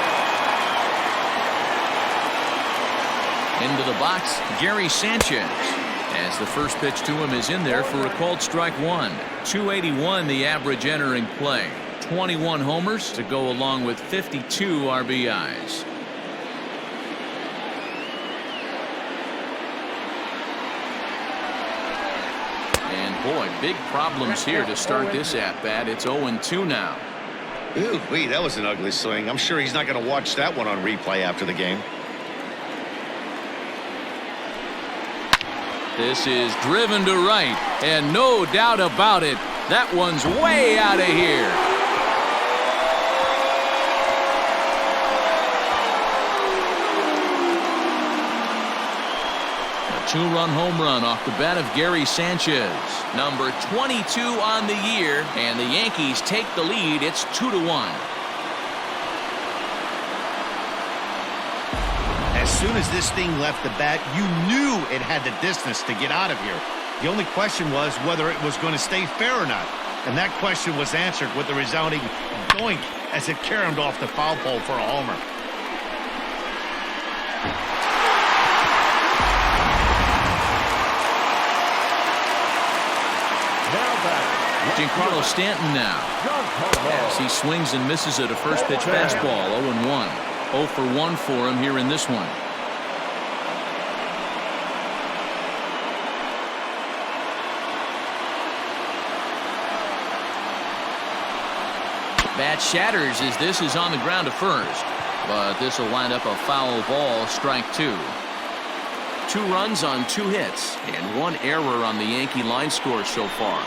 Speaker 1: Into the box, Gary Sanchez. As the first pitch to him is in there for a called strike one. 281 the average entering play. 21 homers to go along with 52 RBIs. And boy, big problems here to start this at bat. It's 0-2 now.
Speaker 2: Ooh, wait, that was an ugly swing. I'm sure he's not going to watch that one on replay after the game.
Speaker 1: This is driven to right, and no doubt about it, that one's way out of here. A two-run home run off the bat of Gary Sanchez, number 22 on the year, and the Yankees take the lead. It's 2-1.
Speaker 2: As soon as this thing left the bat, you knew it had the distance to get out of here. The only question was whether it was going to stay fair or not. And that question was answered with the resounding doink as it caromed off the foul pole for a homer.
Speaker 3: Now batting,
Speaker 1: Giancarlo Stanton now. As he swings and misses at a first pitch fastball. 0-1. 0 for 1 for him here in this one. Bat shatters as this is on the ground to first. But this will wind up a foul ball, strike two. 2 runs on 2 hits and 1 error on the Yankee line score so far.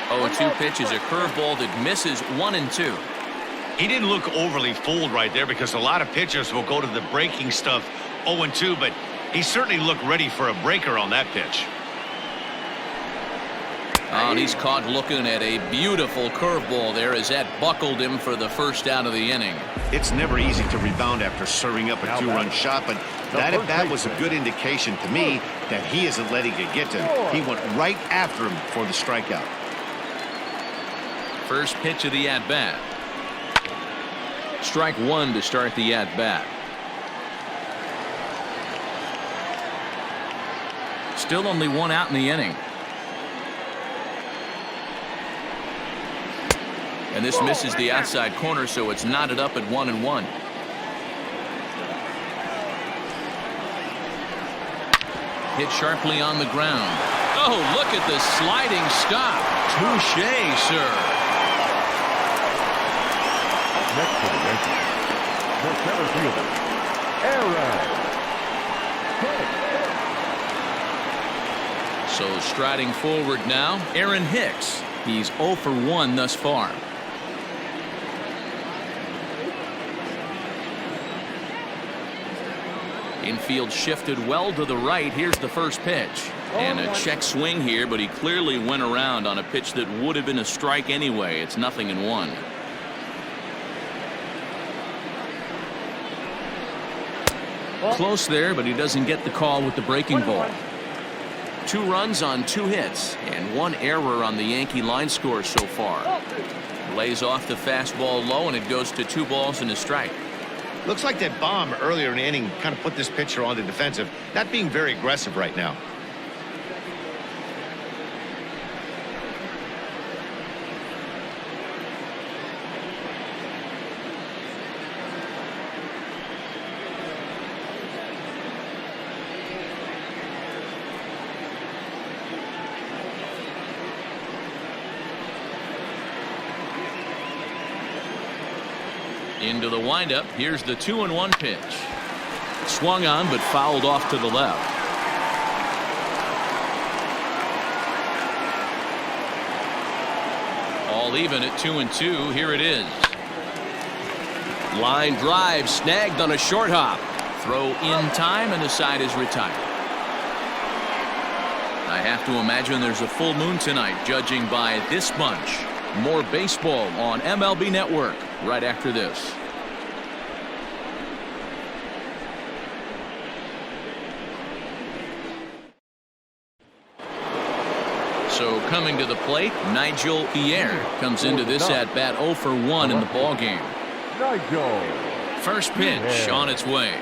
Speaker 1: 0-2 pitch is a curveball that misses 1 and 2.
Speaker 2: He didn't look overly fooled right there because a lot of pitchers will go to the breaking stuff 0-2, but he certainly looked ready for a breaker on that pitch.
Speaker 1: Oh, and he's caught looking at a beautiful curveball there as that buckled him for the first out of the inning.
Speaker 2: It's never easy to rebound after serving up a 2-run shot, but that at bat was a good indication to me that he isn't letting it get to him. He went right after him for the strikeout.
Speaker 1: First pitch of the at-bat. Strike one to start the at-bat. Still only 1 out in the inning. And this misses the outside corner, so it's knotted up at 1-1. Hit sharply on the ground. Oh, look at the sliding stop. Touché, sir.
Speaker 3: Next to the Yankees, the center fielder, Aaron.
Speaker 1: So striding forward now, Aaron Hicks. He's 0 for 1 thus far. Infield shifted well to the right. Here's the first pitch. And a check swing here, but he clearly went around on a pitch that would have been a strike anyway. It's 0-1. Close there, but he doesn't get the call with the breaking ball. 2 runs on 2 hits and 1 error on the Yankee line score so far. Lays off the fastball low, and it goes to 2 balls and a strike.
Speaker 2: Looks like that bomb earlier in the inning kind of put this pitcher on the defensive, not being very aggressive right now.
Speaker 1: Into the windup. Here's the 2-1 pitch. Swung on, but fouled off to the left. All even at 2-2. Here it is. Line drive snagged on a short hop. Throw in time, and the side is retired. I have to imagine there's a full moon tonight, judging by this bunch. More baseball on MLB Network right after this. So coming to the plate, Nigel Pierre comes into this at-bat 0 for 1 in the ballgame.
Speaker 3: Nigel.
Speaker 1: First pitch on its way.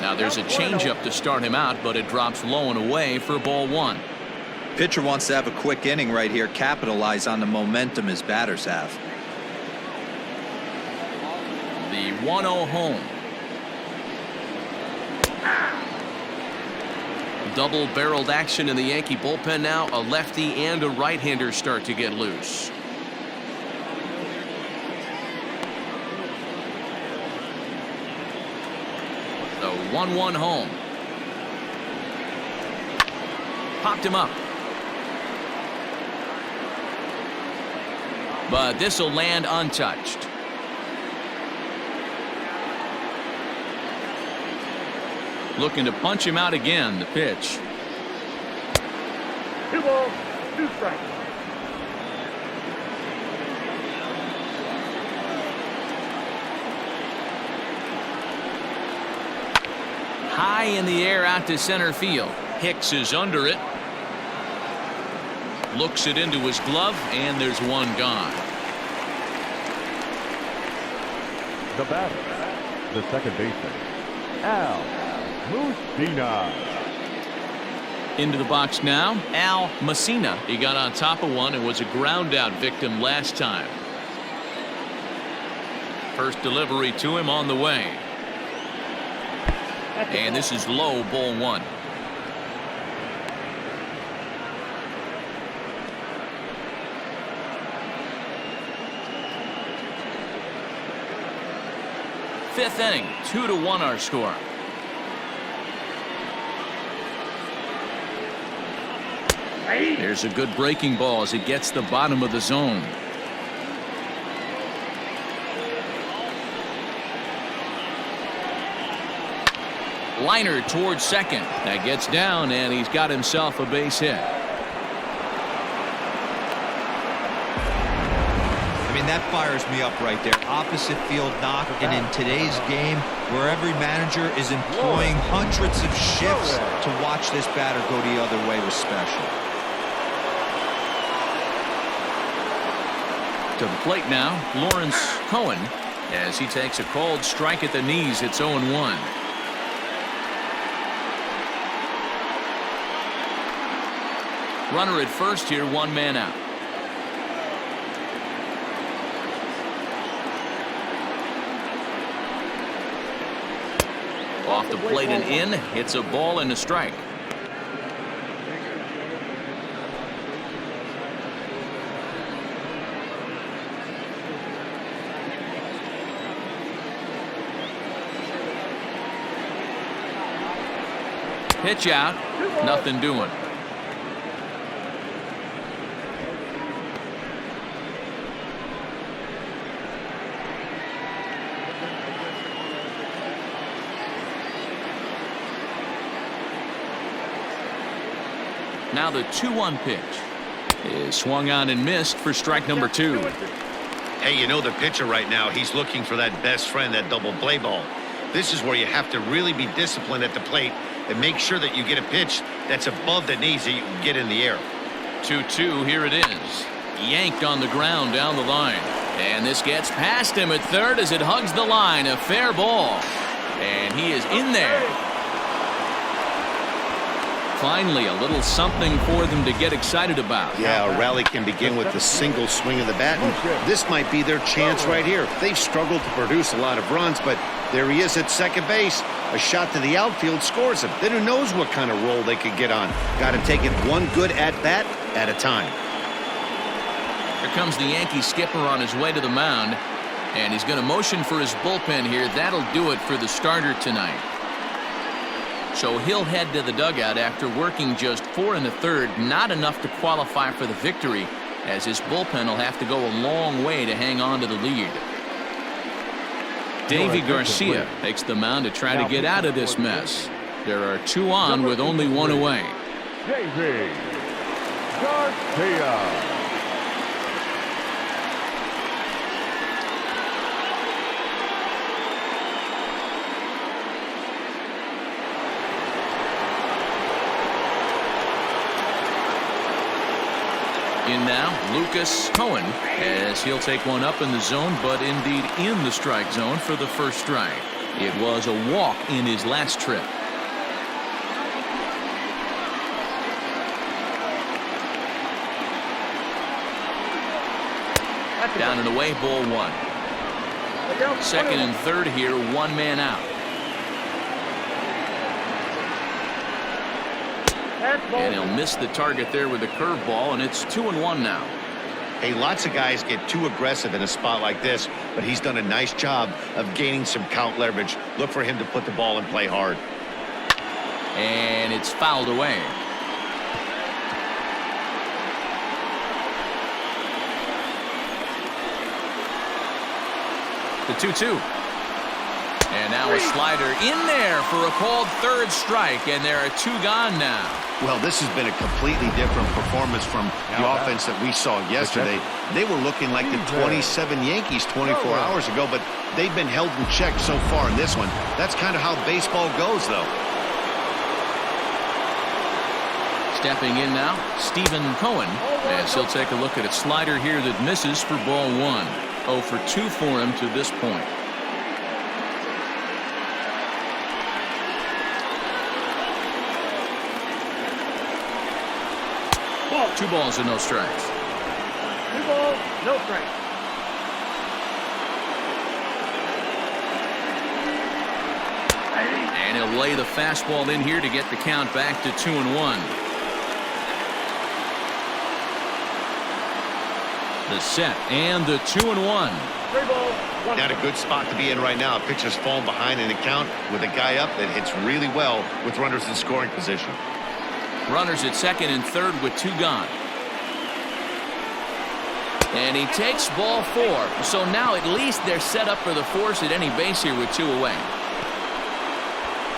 Speaker 1: Now there's a changeup to start him out, but it drops low and away for ball 1.
Speaker 4: Pitcher wants to have a quick inning right here, capitalize on the momentum his batters have.
Speaker 1: The 1-0 home. Double-barreled action in the Yankee bullpen now. A lefty and a right-hander start to get loose. The 1-1 home. Popped him up. But this will land untouched. Looking to punch him out again. The pitch.
Speaker 5: 2 balls, 2 strikes.
Speaker 1: High in the air out to center field. Hicks is under it. Looks it into his glove, and there's one gone.
Speaker 3: The batter, the second baseman, Al Musina.
Speaker 1: Into the box now, Al Messina. He got on top of one and was a ground out victim last time. First delivery to him on the way. And this is low, ball 1. Fifth inning, 2-1 our score. There's a good breaking ball as it gets the bottom of the zone. Liner towards second. That gets down, and he's got himself a base hit.
Speaker 4: I mean, that fires me up right there. Opposite field knock, and in today's game, where every manager is employing hundreds of shifts to watch this batter go the other way was special.
Speaker 1: To the plate now, Lawrence Cohen, as he takes a called strike at the knees. It's 0-1. Runner at first here, 1 man out. Off the plate and in. It's a ball and a strike. Pitch out. Nothing doing. Now the 2-1 pitch is swung on and missed for strike number 2.
Speaker 2: Hey, you know the pitcher right now, he's looking for that best friend, that double play ball. This is where you have to really be disciplined at the plate and make sure that you get a pitch that's above the knees that you can get in the air.
Speaker 1: 2-2, here it is. Yanked on the ground down the line. And this gets past him at third as it hugs the line. A fair ball. And he is in there. Finally, a little something for them to get excited about.
Speaker 2: Yeah, a rally can begin with the single swing of the bat, and this might be their chance right here. They've struggled to produce a lot of runs, but there he is at second base. A shot to the outfield scores him. Then who knows what kind of role they could get on. Got to take it one good at-bat at a time.
Speaker 1: Here comes the Yankee skipper on his way to the mound, and he's going to motion for his bullpen here. That'll do it for the starter tonight. So he'll head to the dugout after working just 4 1/3, not enough to qualify for the victory, as his bullpen will have to go a long way to hang on to the lead. Davy Garcia takes the mound to try to get out of this mess. There are 2 on with only 1 away.
Speaker 3: Davy Garcia.
Speaker 1: In now, Lucas Cohen, as he'll take one up in the zone, but indeed in the strike zone for the first strike. It was a walk in his last trip. Down and away, ball 1. Second and third here, 1 man out. And he'll miss the target there with a curveball, and it's 2-1 now.
Speaker 2: Hey, lots of guys get too aggressive in a spot like this, but he's done a nice job of gaining some count leverage. Look for him to put the ball and play hard.
Speaker 1: And it's fouled away. The 2-2. And now a slider in there for a called third strike, and there are 2 gone now.
Speaker 2: Well, this has been a completely different performance from the offense that we saw yesterday. They were looking like the 27 Yankees 24 hours ago, but they've been held in check so far in this one. That's kind of how baseball goes, though.
Speaker 1: Stepping in now, Stephen Cohen, as he'll take a look at a slider here that misses for ball 1. 0 for 2 for him to this point.
Speaker 5: Ball.
Speaker 1: 2 balls and no strikes.
Speaker 5: 2 balls, no strikes.
Speaker 1: And he'll lay the fastball in here to get the count back to 2-1. The set and the 2-1.
Speaker 5: 3 balls, 1
Speaker 2: Not a good spot to be in right now. Pitcher's falling behind in the count with a guy up that hits really well with runners in scoring position.
Speaker 1: Runners at second and third with 2 gone. And he takes ball 4. So now at least they're set up for the force at any base here with 2 away.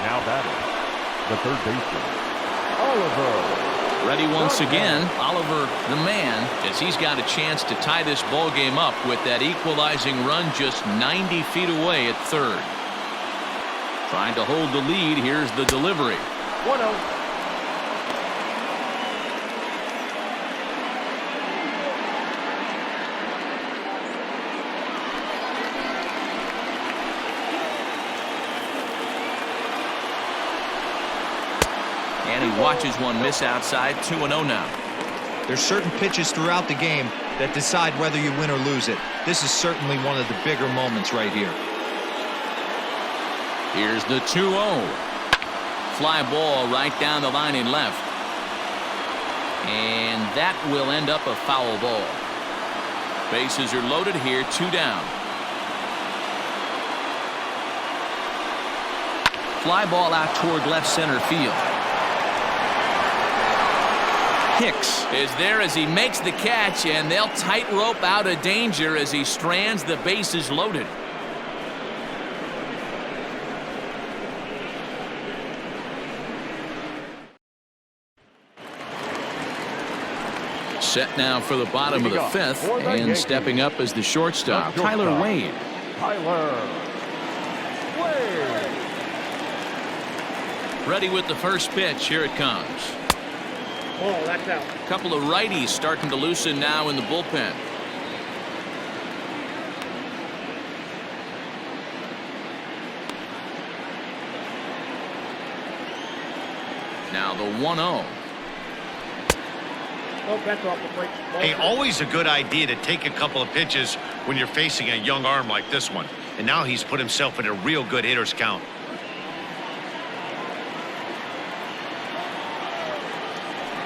Speaker 3: Now batting, the third baseman, Oliver.
Speaker 1: Ready once again, Oliver the man, as he's got a chance to tie this ball game up with that equalizing run just 90 feet away at third. Trying to hold the lead. Here's the delivery.
Speaker 5: 1-0.
Speaker 1: And he watches one miss outside. 2-0 now.
Speaker 4: There's certain pitches throughout the game that decide whether you win or lose it. This is certainly one of the bigger moments right here.
Speaker 1: Here's the 2-0. Fly ball right down the line in left. And that will end up a foul ball. Bases are loaded here. 2 down. Fly ball out toward left center field. Hicks is there as he makes the catch, and they'll tightrope out of danger as he strands the bases loaded. Set now for the bottom of the 5th, and stepping up as the shortstop, Tyler Wade. Ready with the first pitch. Here it comes.
Speaker 5: Oh, that's out.
Speaker 1: A couple of righties starting to loosen now in the bullpen. Now the 1-0.
Speaker 5: Oh, that's off the plate.
Speaker 2: Hey, always a good idea to take a couple of pitches when you're facing a young arm like this one. And now he's put himself in a real good hitter's count.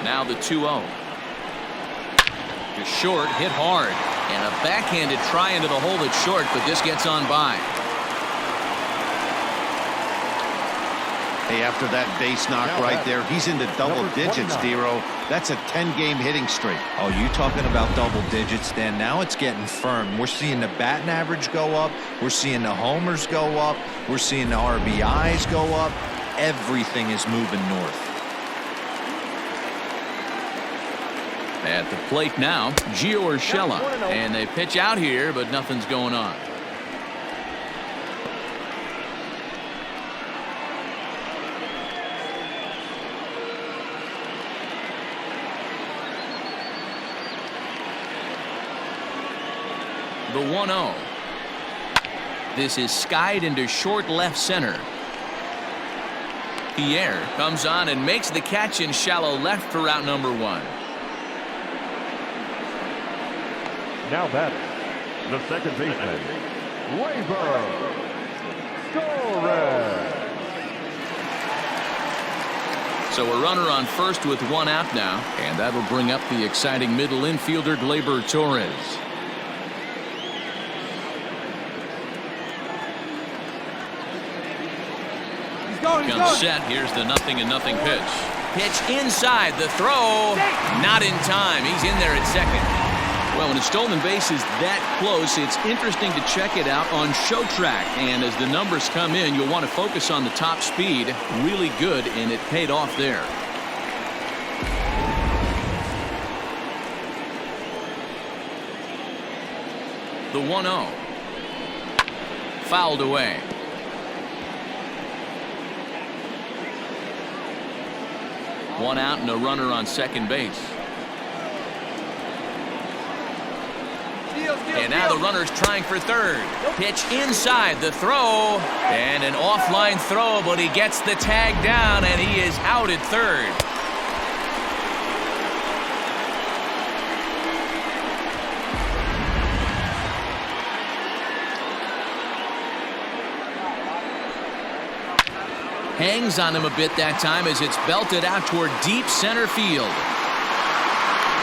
Speaker 1: Now the 2-0. Just short, hit hard. And a backhanded try into the hole that's short, but this gets on by.
Speaker 2: Hey, after that base knock right there, he's into double digits, Dero. That's a 10-game hitting streak.
Speaker 4: Oh, you talking about double digits, Dan? Now it's getting firm. We're seeing the batting average go up. We're seeing the homers go up. We're seeing the RBIs go up. Everything is moving north.
Speaker 1: At the plate now, Gio Urshela. And they pitch out here, but nothing's going on. The 1-0. This is skied into short left center. Pierre comes on and makes the catch in shallow left for out number 1.
Speaker 3: Now batting, the second baseman, Gleyber Torres.
Speaker 1: So a runner on first with 1 out now, and that'll bring up the exciting middle infielder Gleyber Torres. Comes set. Here's the 0-0 pitch. Pitch inside. The throw. Not in time. He's in there at second. Well, when a stolen base is that close, it's interesting to check it out on Show Track. And as the numbers come in, you'll want to focus on the top speed. Really good, and it paid off there. The 1-0. Fouled away. One out and a runner on second base. And now the runner's trying for third. Pitch inside. The throw. And an offline throw, but he gets the tag down, and he is out at third. Hangs on him a bit that time as it's belted out toward deep center field.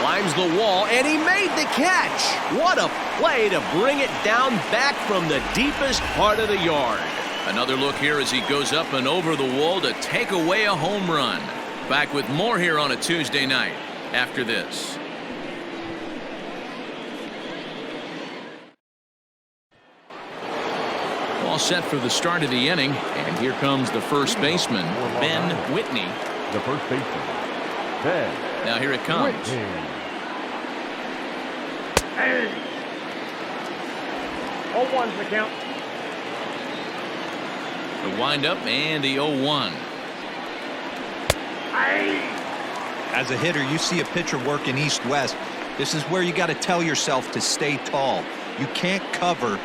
Speaker 1: Climbs the wall, and he made the catch. What a play to bring it down back from the deepest part of the yard. Another look here as he goes up and over the wall to take away a home run. Back with more here on a Tuesday night after this. All set for the start of the inning, and here comes the first baseman, Ben Whitney.
Speaker 3: The first baseman, Ben.
Speaker 1: Now here it comes.
Speaker 3: Whitney.
Speaker 5: Hey. 0-1's the count.
Speaker 1: The windup and the 0-1.
Speaker 4: As a hitter, you see a pitcher working east-west. This is where you got to tell yourself to stay tall. You can't cover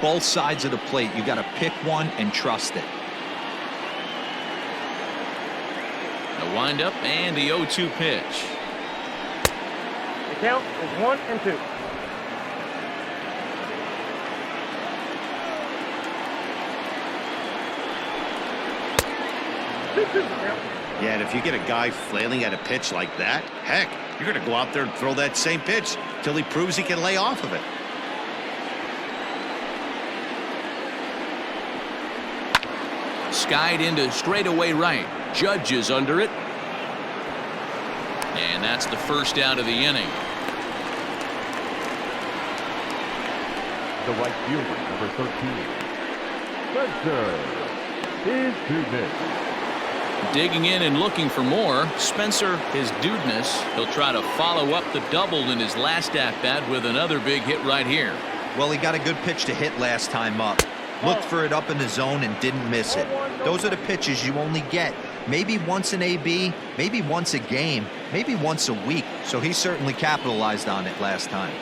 Speaker 4: both sides of the plate. You got to pick one and trust it.
Speaker 1: The windup and the 0-2 pitch.
Speaker 5: The count is 1-2.
Speaker 2: Yeah, and if you get a guy flailing at a pitch like that, heck, you're going to go out there and throw that same pitch till he proves he can lay off of it.
Speaker 1: Skied into straightaway right. Judge is under it. And that's the first out of the inning.
Speaker 3: The right fielder, number 13, Spencer is Dudness.
Speaker 1: Digging in and looking for more. Spencer, his Dudness. He'll try to follow up the double in his last at-bat with another big hit right here.
Speaker 4: Well, he got a good pitch to hit last time up. Looked for it up in the zone and didn't miss it. Those are the pitches you only get maybe once an AB, maybe once a game, maybe once a week. So he certainly capitalized on it last time.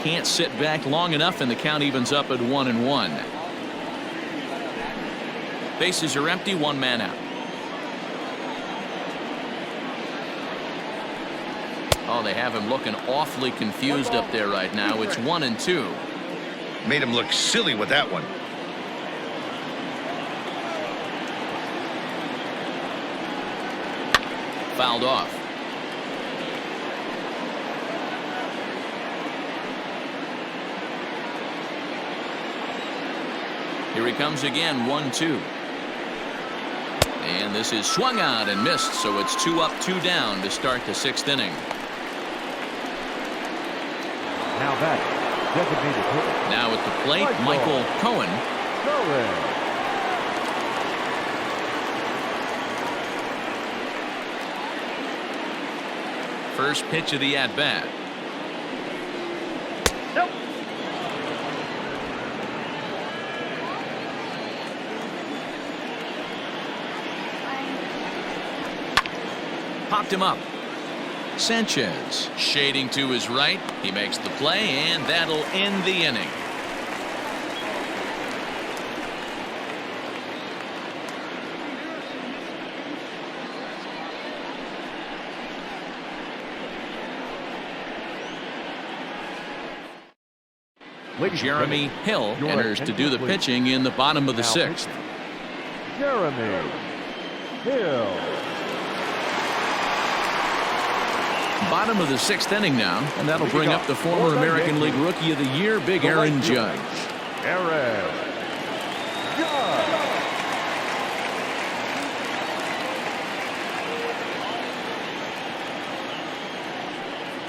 Speaker 1: Can't sit back long enough, and the count evens up at 1-1. Bases are empty, one man out. Oh, they have him looking awfully confused up there right now. It's 1-2.
Speaker 2: Made him look silly with that one.
Speaker 1: Fouled off. Here he comes again, 1-2. And this is swung out and missed, so it's 2 up, 2 down to start the 6th inning.
Speaker 3: Now back, designated hitter.
Speaker 1: Now at the plate, Michael Cohen. First pitch of the at-bat.
Speaker 5: Nope.
Speaker 1: Popped him up. Sanchez shading to his right. He makes the play, and that'll end the inning. Jeremy Hill enters to do the pitching in the bottom of the 6th.
Speaker 3: Jeremy Hill.
Speaker 1: Bottom of the 6th inning now, and that'll bring up the former American League Rookie of the Year, Big Aaron Judge.
Speaker 3: Aaron Judge.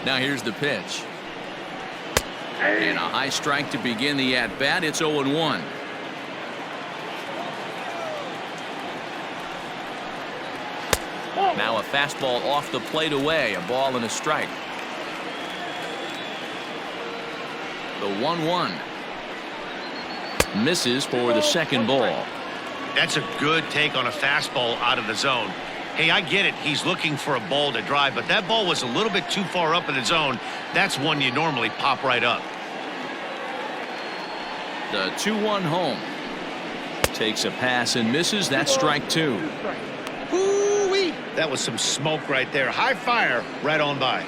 Speaker 1: Now here's the pitch. And a high strike to begin the at-bat. It's 0-1. Now a fastball off the plate away. A ball and a strike. The 1-1. Misses for the second ball.
Speaker 2: That's a good take on a fastball out of the zone. Hey, I get it. He's looking for a ball to drive, but that ball was a little bit too far up in the zone. That's one you normally pop right up.
Speaker 1: The 2-1 home. Takes a pass and misses. That's strike 2.
Speaker 2: Ooh-wee. That was some smoke right there. High fire right on by.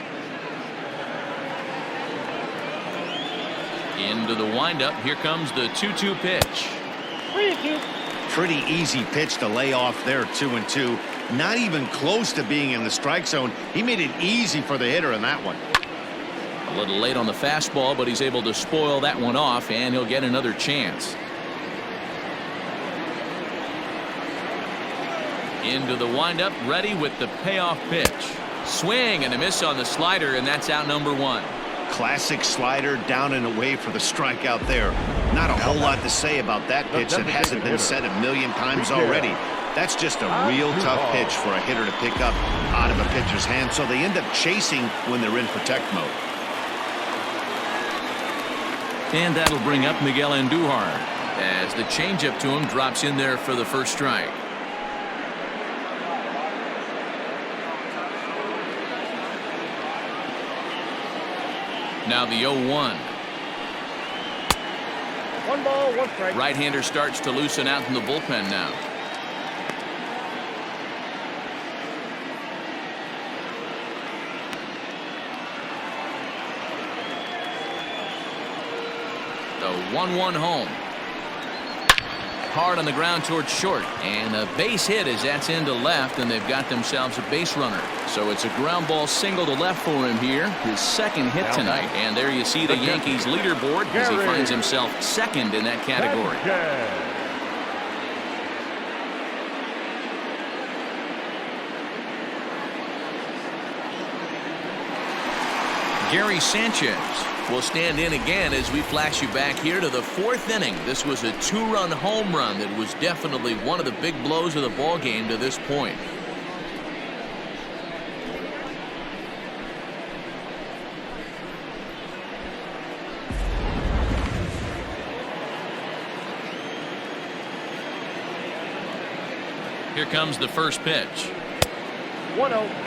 Speaker 1: Into the windup. Here comes the 2-2 pitch.
Speaker 5: 3-2.
Speaker 2: Pretty easy pitch to lay off there, 2-2. Not even close to being in the strike zone. He made it easy for the hitter in that one.
Speaker 1: A little late on the fastball, but he's able to spoil that one off, and he'll get another chance. Into the windup, ready with the payoff pitch. Swing and a miss on the slider, and that's out number 1.
Speaker 2: Classic slider down and away for the strikeout there. Not a whole lot to say about that pitch that hasn't been said a million times already. That's just a real tough pitch for a hitter to pick up out of a pitcher's hand, so they end up chasing when they're in protect mode.
Speaker 1: And that'll bring up Miguel Andujar as the changeup to him drops in there for the first strike. Now the 0-1.
Speaker 5: 1 ball, 1 strike.
Speaker 1: Right-hander starts to loosen out in the bullpen now. The 1-1 home. Hard on the ground towards short, and a base hit as that's into left, and they've got themselves a base runner. So it's a ground ball single to left for him here, his second hit tonight. And there you see the Yankees leaderboard as he finds himself second in that category. Gary Sanchez will stand in again as we flash you back here to the 4th inning. This was a 2-run home run that was definitely one of the big blows of the ball game to this point. Here comes the first pitch.
Speaker 5: 1-0.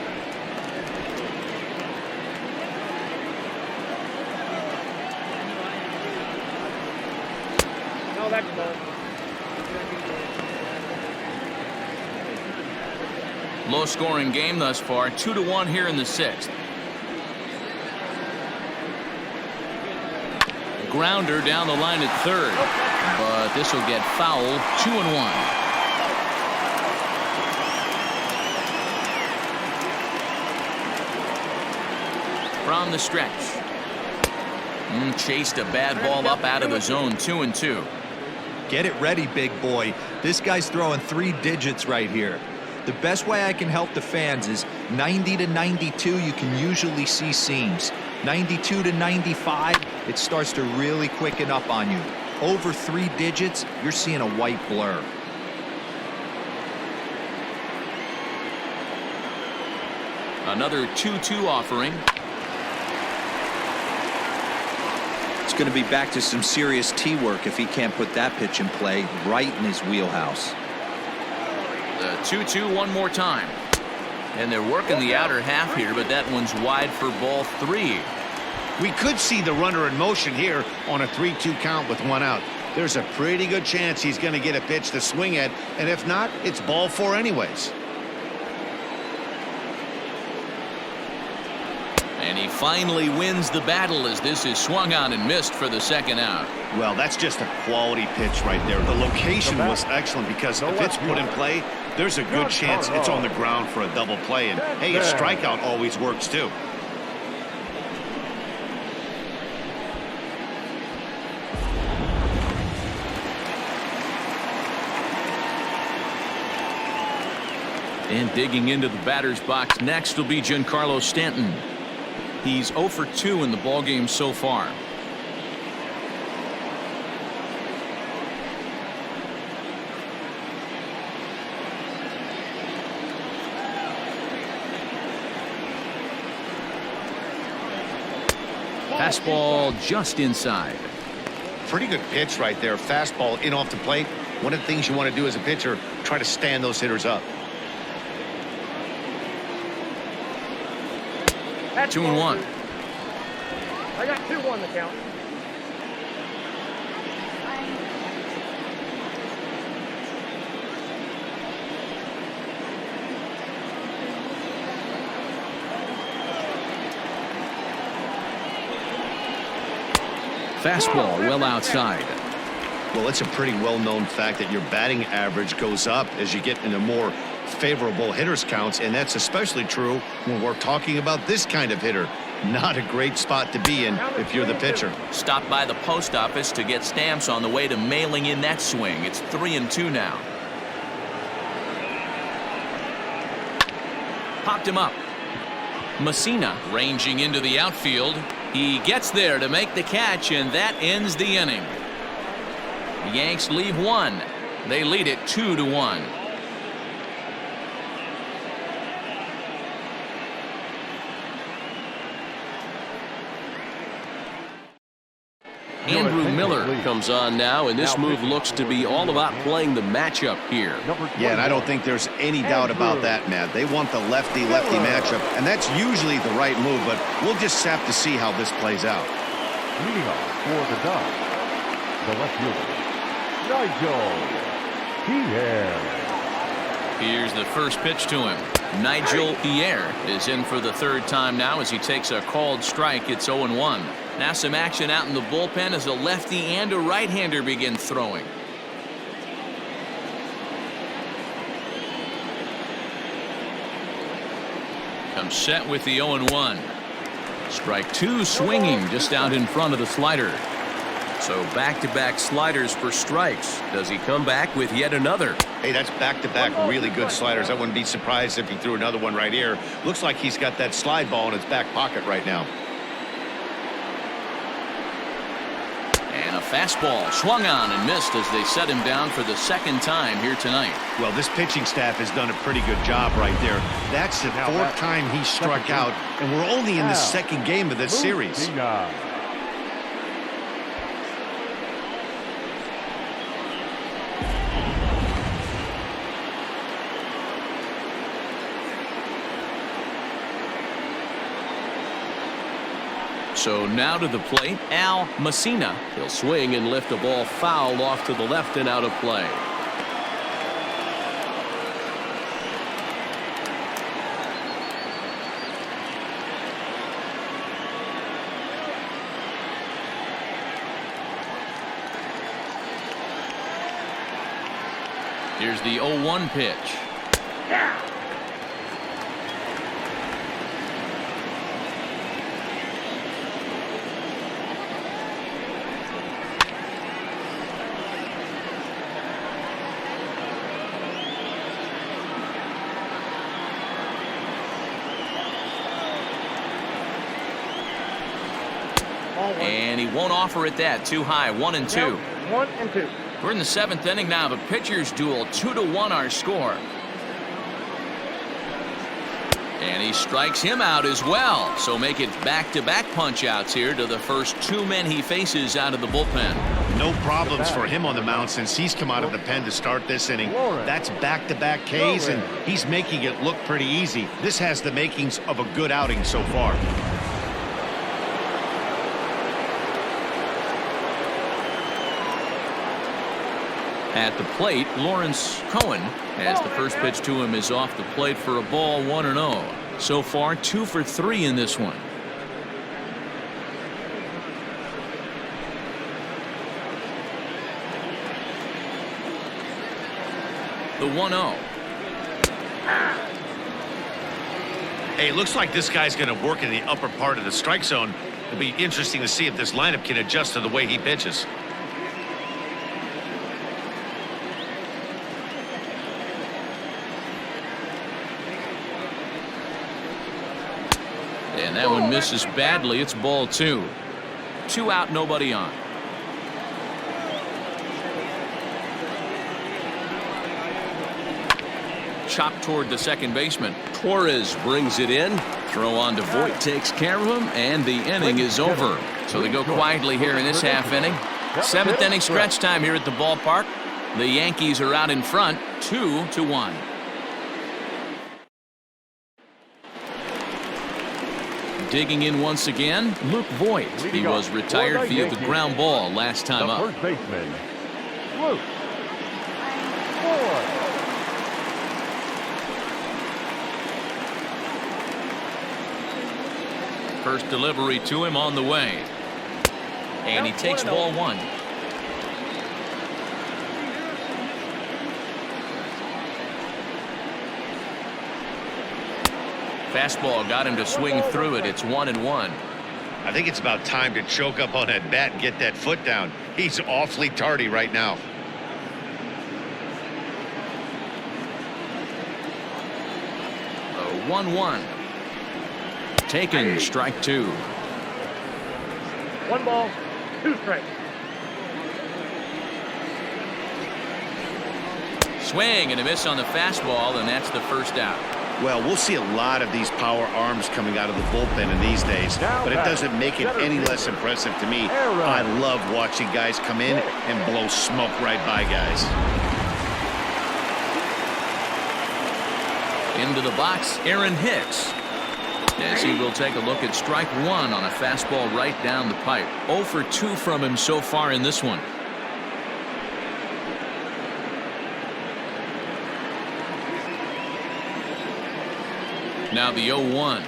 Speaker 5: That's ball.
Speaker 1: Low scoring game thus far, 2-1 here in the 6th. Grounder down the line at third, but this will get fouled. 2-1. From the stretch. Chased a bad ball up out of the zone. 2-2.
Speaker 4: Get it ready, big boy. This guy's throwing 3 digits right here. The best way I can help the fans is 90 to 92, you can usually see seams. 92 to 95, it starts to really quicken up on you. Over 3 digits, you're seeing a white blur.
Speaker 1: Another 2-2 offering.
Speaker 4: It's going to be back to some serious tee work if he can't put that pitch in play right in his wheelhouse.
Speaker 1: The 2-2 one more time. And they're working the outer half here, but that one's wide for ball 3.
Speaker 2: We could see the runner in motion here on a 3-2 count with 1 out. There's a pretty good chance he's going to get a pitch to swing at, and if not, it's ball 4 anyways.
Speaker 1: And he finally wins the battle as this is swung on and missed for the 2nd out.
Speaker 2: Well, that's just a quality pitch right there. The location was excellent because if it's put in play, there's a good chance it's on the ground for a double play. And hey, a strikeout always works too.
Speaker 1: And digging into the batter's box next will be Giancarlo Stanton. He's 0 for 2 in the ballgame so far. Fastball just inside.
Speaker 2: Pretty good pitch right there. Fastball in off the plate. One of the things you want to do as a pitcher, try to stand those hitters up.
Speaker 1: 2-1.
Speaker 5: I got 2-1 the count.
Speaker 1: Fastball well outside.
Speaker 2: Well, it's a pretty well-known fact that your batting average goes up as you get into more favorable hitters counts, and that's especially true when we're talking about this kind of hitter. Not a great spot to be in if you're the pitcher.
Speaker 1: Stop by the post office to get stamps on the way to mailing in that swing. It's 3-2 now. Popped him up. Messina ranging into the outfield. He gets there to make the catch, and that ends the inning. The Yanks leave 1. They lead it 2-1. Andrew Miller comes on now, and this move looks to be all about playing the matchup here.
Speaker 2: Yeah, and I don't think there's any doubt about that, Matt. They want the lefty-lefty matchup, and that's usually the right move, but we'll just have to see how this plays out.
Speaker 3: Leading off for the Dodgers, the left fielder, Nigel Pierre.
Speaker 1: Here's the first pitch to him. Nigel Pierre is in for the 3rd time now as he takes a called strike. It's 0-1. Now some action out in the bullpen as a lefty and a right-hander begin throwing. Comes set with the 0-1. Strike 2 swinging just out in front of the slider. So back-to-back sliders for strikes. Does he come back with yet another?
Speaker 2: Hey, that's back-to-back really good sliders. I wouldn't be surprised if he threw another one right here. Looks like he's got that slide ball in his back pocket right now.
Speaker 1: And a fastball swung on and missed as they set him down for the 2nd time here tonight.
Speaker 2: Well, this pitching staff has done a pretty good job right there. That's the 4th time he struck out, and we're only in the 2nd game of this series.
Speaker 1: So now to the plate, Al Messina. He'll swing and lift a ball foul off to the left and out of play. Here's the 0-1 pitch. And he won't offer it that. Too high. 1-2.
Speaker 5: Count 1-2.
Speaker 1: We're in the 7th inning now. The pitcher's duel. 2-1 our score. And he strikes him out as well. So make it back-to-back punch-outs here to the first 2 men he faces out of the bullpen.
Speaker 2: No problems for him on the mound since he's come out of the pen to start this inning. That's back-to-back Ks, and he's making it look pretty easy. This has the makings of a good outing so far.
Speaker 1: At the plate, Lawrence Cohen, as the first pitch to him is off the plate for a ball. 1-0. So far 2 for 3 in this one. The 1-0.
Speaker 2: Hey, it looks like this guy's going to work in the upper part of the strike zone. It'll be interesting to see if this lineup can adjust to the way he pitches.
Speaker 1: And that one misses badly. It's ball 2. 2 out, nobody on. Chop toward the second baseman. Torres brings it in. Throw on to Voit takes care of him, and the inning is over. So they go quietly here in this half inning. 7th inning stretch time here at the ballpark. The Yankees are out in front, 2-1. Digging in once again, Luke Voit. He was retired via the ground ball last time up.
Speaker 3: First baseman, Luke Voit.
Speaker 1: First delivery to him on the way. And he takes ball 1. Fastball got him to swing through it. It's 1-1.
Speaker 2: I think it's about time to choke up on that bat and get that foot down. He's awfully tardy right now.
Speaker 1: A 1-1. Taken, strike 2.
Speaker 5: 1 ball, 2 strikes.
Speaker 1: Swing and a miss on the fastball, and that's the first out.
Speaker 2: Well, we'll see a lot of these power arms coming out of the bullpen in these days, but it doesn't make it any less impressive to me. I love watching guys come in and blow smoke right by guys.
Speaker 1: Into the box, Aaron Hicks. As he will take a look at strike 1 on a fastball right down the pipe. 0 for 2 from him so far in this one. Now the 0-1.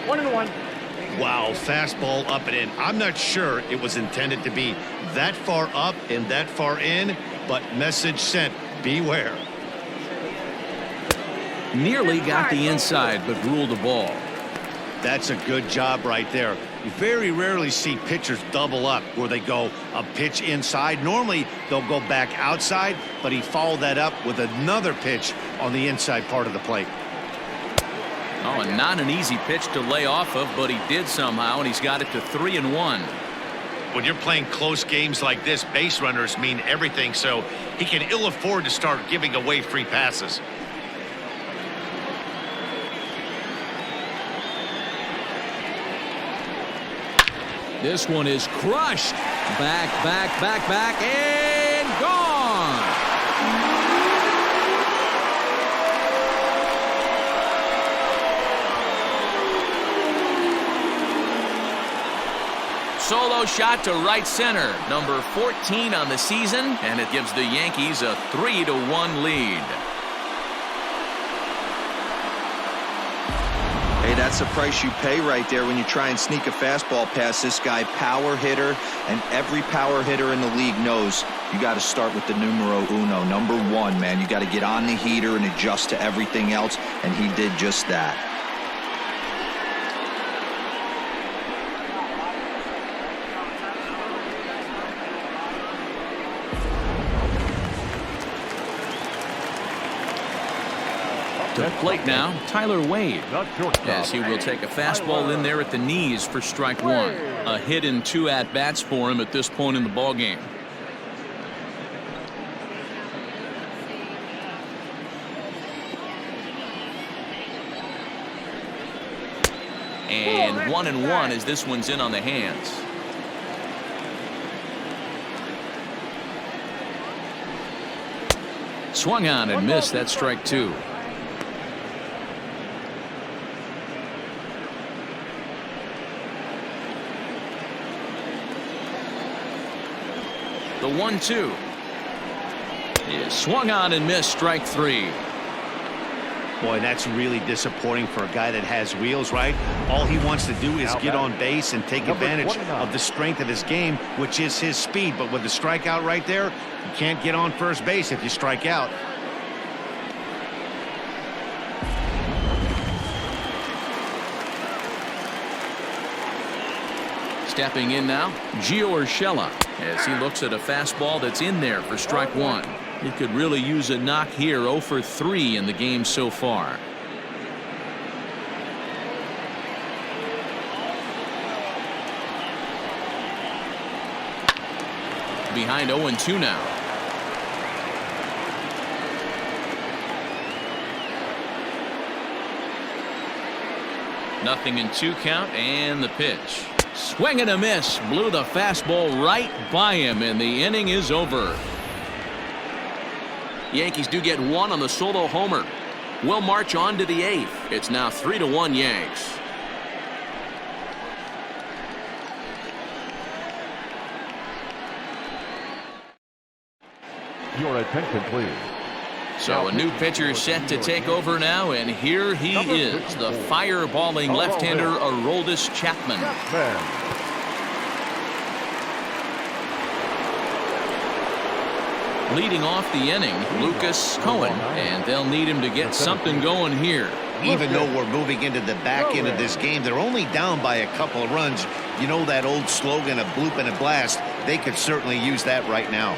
Speaker 5: 1-1.
Speaker 2: Wow, fastball up and in. I'm not sure it was intended to be that far up and that far in, but message sent. Beware.
Speaker 1: Nearly got the inside, but ruled the ball.
Speaker 2: That's a good job right there. You very rarely see pitchers double up where they go a pitch inside. Normally they'll go back outside, but he followed that up with another pitch on the inside part of the plate.
Speaker 1: Oh, and not an easy pitch to lay off of, but he did somehow, and he's got it to 3-1.
Speaker 2: When you're playing close games like this, base runners mean everything, so he can ill afford to start giving away free passes.
Speaker 1: This one is crushed. Back, and gone. Solo shot to right center. Number 14 on the season, and it gives the Yankees a 3-1 lead.
Speaker 4: Hey, that's the price you pay right there when you try and sneak a fastball past this guy. Power hitter, and every power hitter in the league knows you got to start with the numero uno, number 1, man. You got to get on the heater and adjust to everything else, and he did just that.
Speaker 1: To the plate now, Tyler Wade.
Speaker 3: Not shortstop.
Speaker 1: As he will take a fastball in there at the knees for strike one. A hit in 2 at-bats for him at this point in the ballgame. And 1-1 as this one's in on the hands. Swung on and missed. That's strike 2. The 1-2 is swung on and missed. Strike 3.
Speaker 2: Boy, that's really disappointing for a guy that has wheels, right? All he wants to do is get on base and take advantage of the strength of his game, which is his speed. But with the strikeout right there, you can't get on first base if you strike out.
Speaker 1: Stepping in now, Gio Urshela, as he looks at a fastball that's in there for strike 1. He could really use a knock here. 0 for 3 in the game so far. Behind 0-2 now. Nothing in 2 count, and the pitch. Swing and a miss. Blew the fastball right by him, and the inning is over. Yankees do get 1 on the solo homer. We'll march on to the 8th. It's now 3-1 Yanks.
Speaker 3: Your attention, please.
Speaker 1: So a new pitcher set to take over now, and here he is, the fireballing left-hander Aroldis Chapman. Leading off the inning, Lucas Cohen, and they'll need him to get something going here.
Speaker 2: Even though we're moving into the back end of this game, they're only down by a couple of runs. You know that old slogan, a bloop and a blast. They could certainly use that right now.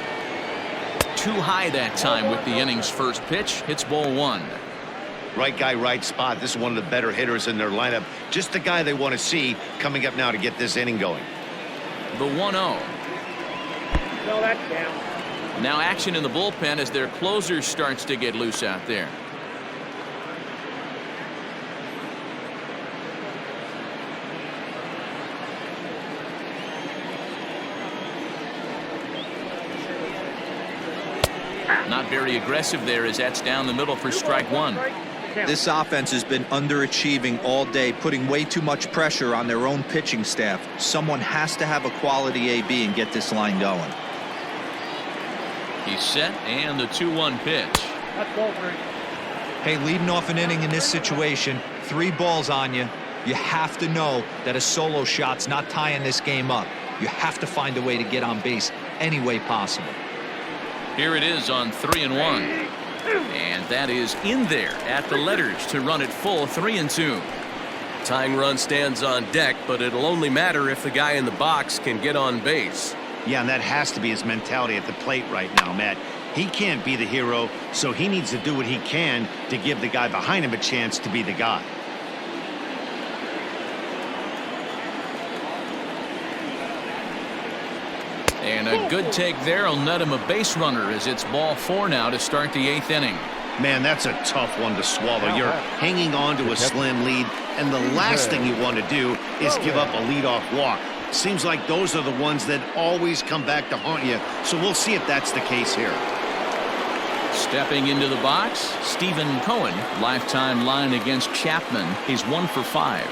Speaker 1: Too high that time with the inning's first pitch. Hits ball 1.
Speaker 2: Right guy, right spot. This is one of the better hitters in their lineup. Just the guy they want to see coming up now to get this inning going.
Speaker 1: The 1-0.
Speaker 5: No, that's down.
Speaker 1: Now action in the bullpen as their closer starts to get loose out there. Not very aggressive there as that's down the middle for strike 1.
Speaker 4: This offense has been underachieving all day, putting way too much pressure on their own pitching staff. Someone has to have a quality AB and get this line going.
Speaker 1: He's set, and the 2-1 pitch.
Speaker 5: Let's go for it.
Speaker 4: Hey, leading off an inning in this situation, 3 balls on you. You have to know that a solo shot's not tying this game up. You have to find a way to get on base any way possible.
Speaker 1: Here it is on 3-1. And that is in there at the letters to run it full 3-2.
Speaker 6: Tying run stands on deck, but it'll only matter if the guy in the box can get on base.
Speaker 2: Yeah, and that has to be his mentality at the plate right now, Matt. He can't be the hero, so he needs to do what he can to give the guy behind him a chance to be the guy.
Speaker 1: And a good take there will net him a base runner as it's ball 4 now to start the 8th inning.
Speaker 2: Man, that's a tough one to swallow. You're hanging on to a slim lead, and the last thing you want to do is give up a leadoff walk. Seems like those are the ones that always come back to haunt you, so we'll see if that's the case here.
Speaker 1: Stepping into the box, Stephen Cohen. Lifetime line against Chapman. He's 1 for 5.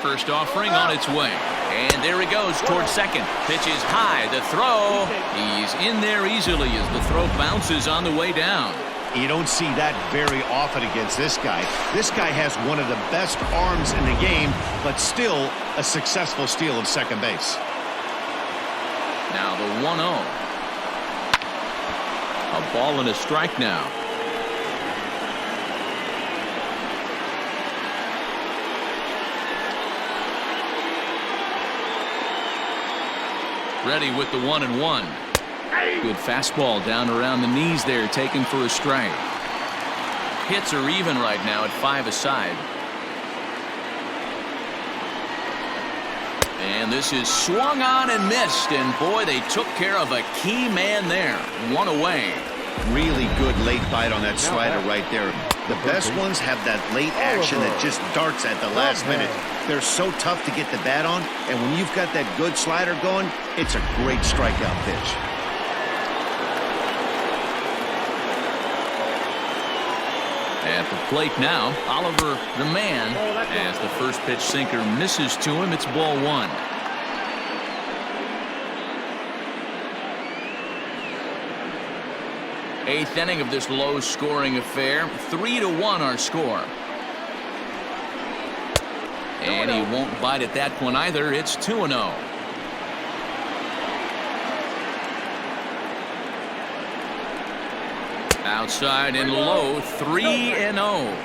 Speaker 1: First offering on its way. And there he goes towards second. Pitch is high. The throw. He's in there easily as the throw bounces on the way down.
Speaker 2: You don't see that very often against this guy. This guy has one of the best arms in the game, but still a successful steal of second base.
Speaker 1: Now the 1-0. A ball and a strike now. Ready with the 1-1. Good fastball down around the knees there, taken for a strike. Hits are even right now at 5 aside. And this is swung on and missed. And boy, they took care of a key man there. One away.
Speaker 2: Really good late bite on that slider right there. The best ones have that late action that just darts at the last minute. They're so tough to get the bat on, and when you've got that good slider going, it's a great strikeout pitch.
Speaker 1: At the plate now, Oliver the man. As the first pitch sinker misses to him, it's ball 1. Eighth inning of this low-scoring affair. 3-1 our score. And he won't bite at that one either. It's 2-0. Outside and low. 3-0.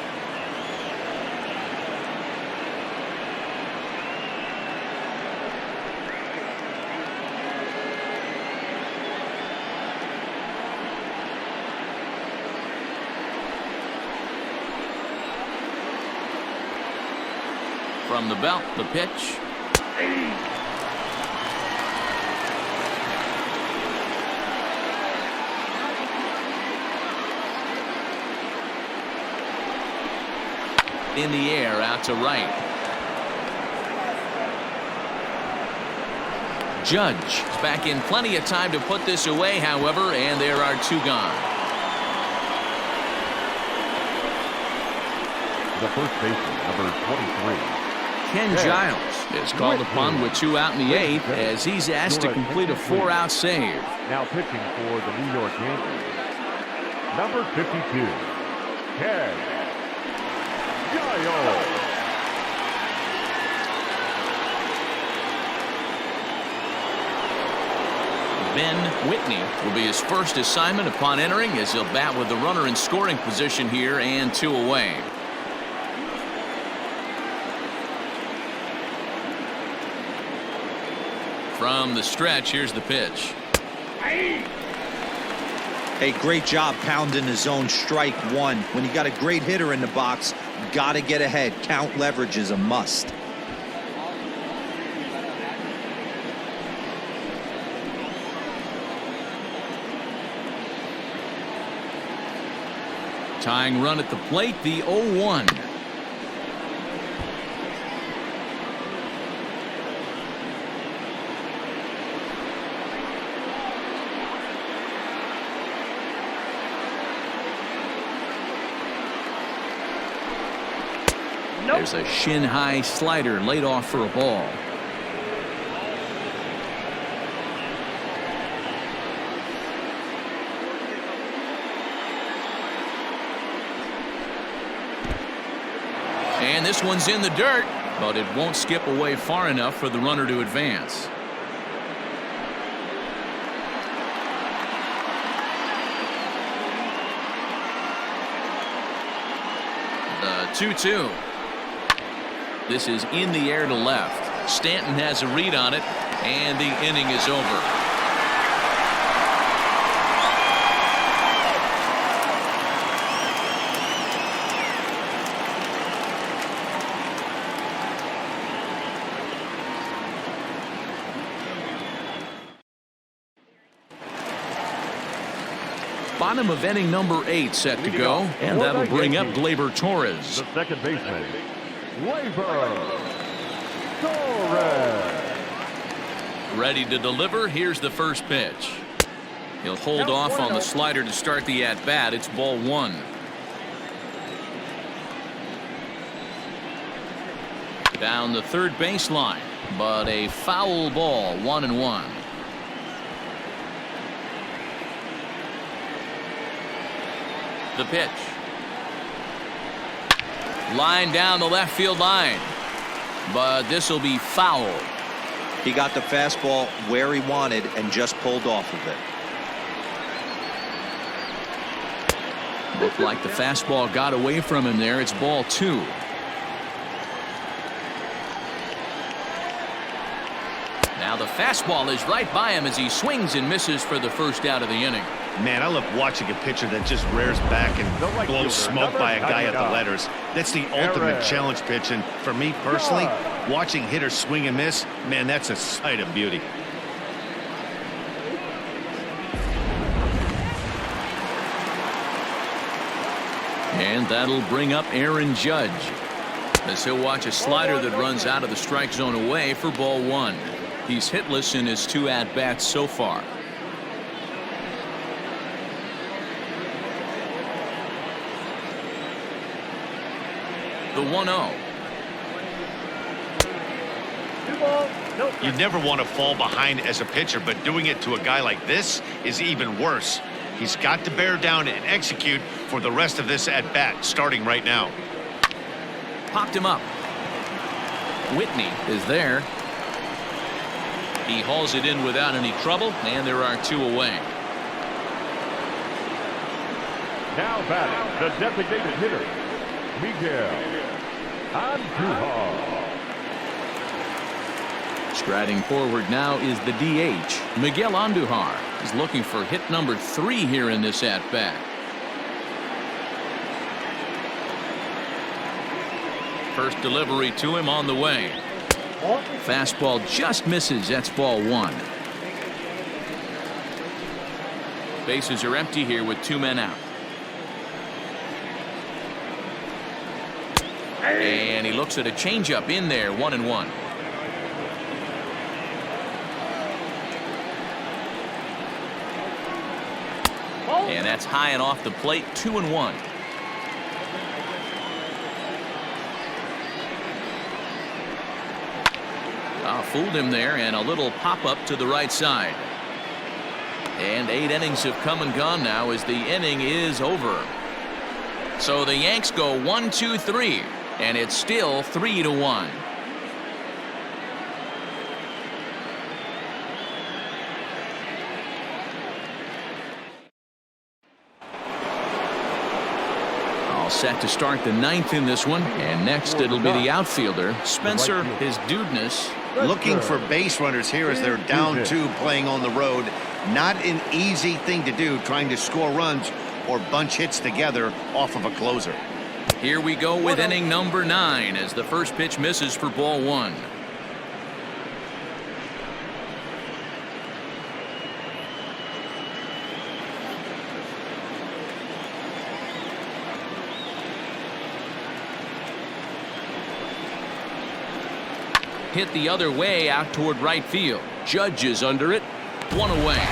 Speaker 1: From the belt, the pitch. In the air, out to right. Judge is back in plenty of time to put this away, however, and there are 2 gone.
Speaker 3: The first baseman, number 23.
Speaker 1: Ken Giles is called upon with 2 out in the 8th as he's asked to complete a 4-out save.
Speaker 3: Now pitching for the New York Yankees, number 52, Ken Giles.
Speaker 1: Ben Whitney will be his first assignment upon entering as he'll bat with the runner in scoring position here and 2 away. From the stretch, here's the pitch.
Speaker 4: Hey, great job pounding the zone. Strike 1. When you got a great hitter in the box, got to get ahead. Count leverage is a must.
Speaker 1: Tying run at the plate, the 0-1. There's a shin-high slider laid off for a ball. And this one's in the dirt, but it won't skip away far enough for the runner to advance. The 2-2. This is in the air to left. Stanton has a read on it, and the inning is over. Bottom of inning number 8 set to go, and that'll bring up Gleyber Torres.
Speaker 3: The second baseman, Gleyber Torres.
Speaker 1: Ready to deliver. Here's the first pitch. He'll hold off on the slider to start the at-bat. It's ball 1. Down the third baseline, but a foul ball. 1-1. The pitch. Line down the left field line, but this will be foul.
Speaker 4: He got the fastball where he wanted and just pulled off of it.
Speaker 1: Looked like the fastball got away from him there. It's ball 2. Now the fastball is right by him as he swings and misses for the first out of the inning.
Speaker 2: Man, I love watching a pitcher that just rears back and blows smoke by a guy at the letters. That's the ultimate challenge pitch, and for me personally, watching hitters swing and miss, man, that's a sight of beauty.
Speaker 1: And that'll bring up Aaron Judge, as he'll watch a slider that runs out of the strike zone away for ball one. He's hitless in his 2 at-bats so far. The 1-0.
Speaker 2: You never want to fall behind as a pitcher, but doing it to a guy like this is even worse. He's got to bear down and execute for the rest of this at-bat, starting right now.
Speaker 1: Popped him up. Whitney is there. He hauls it in without any trouble, and there are 2 away.
Speaker 3: Now batting, the designated hitter, Miguel Andujar.
Speaker 1: Striding forward now is the DH, Miguel Andujar. He's looking for hit number 3 here in this at-bat. First delivery to him on the way. Fastball just misses. That's ball 1. Bases are empty here with 2 men out. And he looks at a changeup in there, 1-1. And that's high and off the plate, 2-1. Fooled him there, and a little pop-up to the right side. And 8 innings have come and gone now as the inning is over. So the Yanks go 1-2-3, and it's still 3-1. All set to start the 9th in this one, and next it'll be the outfielder, Spencer His Dudeness.
Speaker 2: Looking for base runners here as they're down 2 playing on the road. Not an easy thing to do, trying to score runs or bunch hits together off of a closer.
Speaker 1: Here we go with inning number 9 as the first pitch misses for ball 1. Hit the other way out toward right field. Judge is under it. 1 away.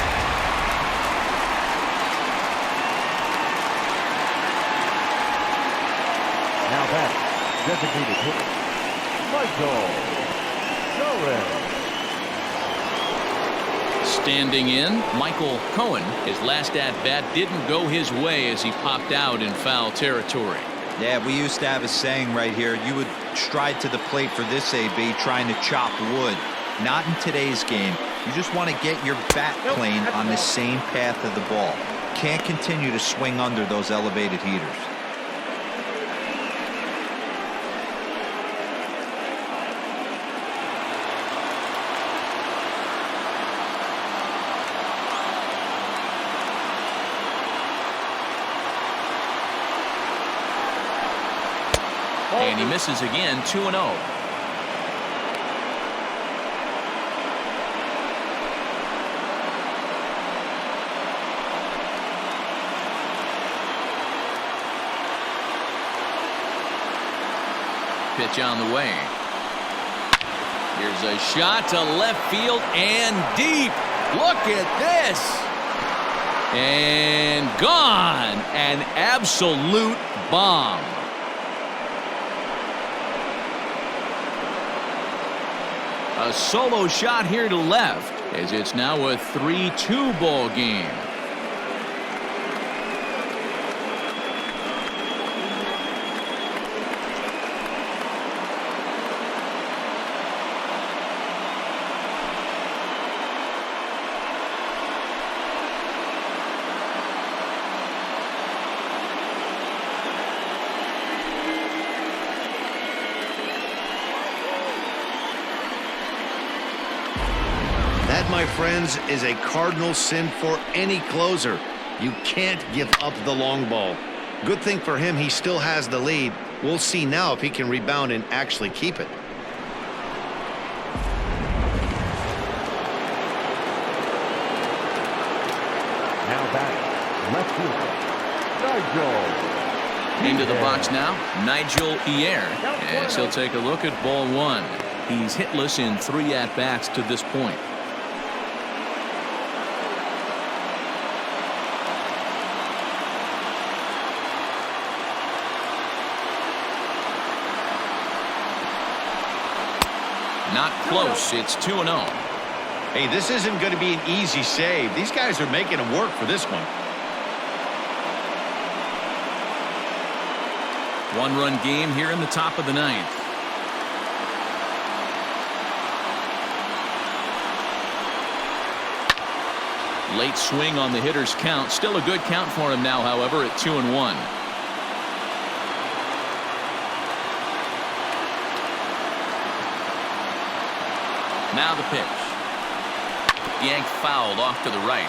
Speaker 3: Now back, designated hitter, Michael Cohen.
Speaker 1: Standing in, Michael Cohen. His last at-bat didn't go his way as he popped out in foul territory.
Speaker 4: Yeah, we used to have a saying right here. You would stride to the plate for this AB trying to chop wood. Not in today's game. You just want to get your bat plane on the same path of the ball. Can't continue to swing under those elevated heaters.
Speaker 1: And he misses again, 2-0. Pitch on the way. Here's a shot to left field and deep. Look at this. And gone. An absolute bomb. A solo shot here to left as it's now a 3-2 ball game.
Speaker 2: That, my friends, is a cardinal sin for any closer. You can't give up the long ball. Good thing for him, he still has the lead. We'll see now if he can rebound and actually keep it.
Speaker 3: Now batting, left fielder, Nigel.
Speaker 1: Into the box now, Nigel Pierre, as he'll take a look at ball one. He's hitless in 3 at-bats to this point. Not close. It's 2-0.
Speaker 2: Hey, this isn't going to be an easy save. These guys are making him work for this one.
Speaker 1: 1-run game here in the top of the 9th. Late swing on the hitter's count. Still a good count for him now, however, at 2-1. Now the pitch. Yanked fouled off to the right.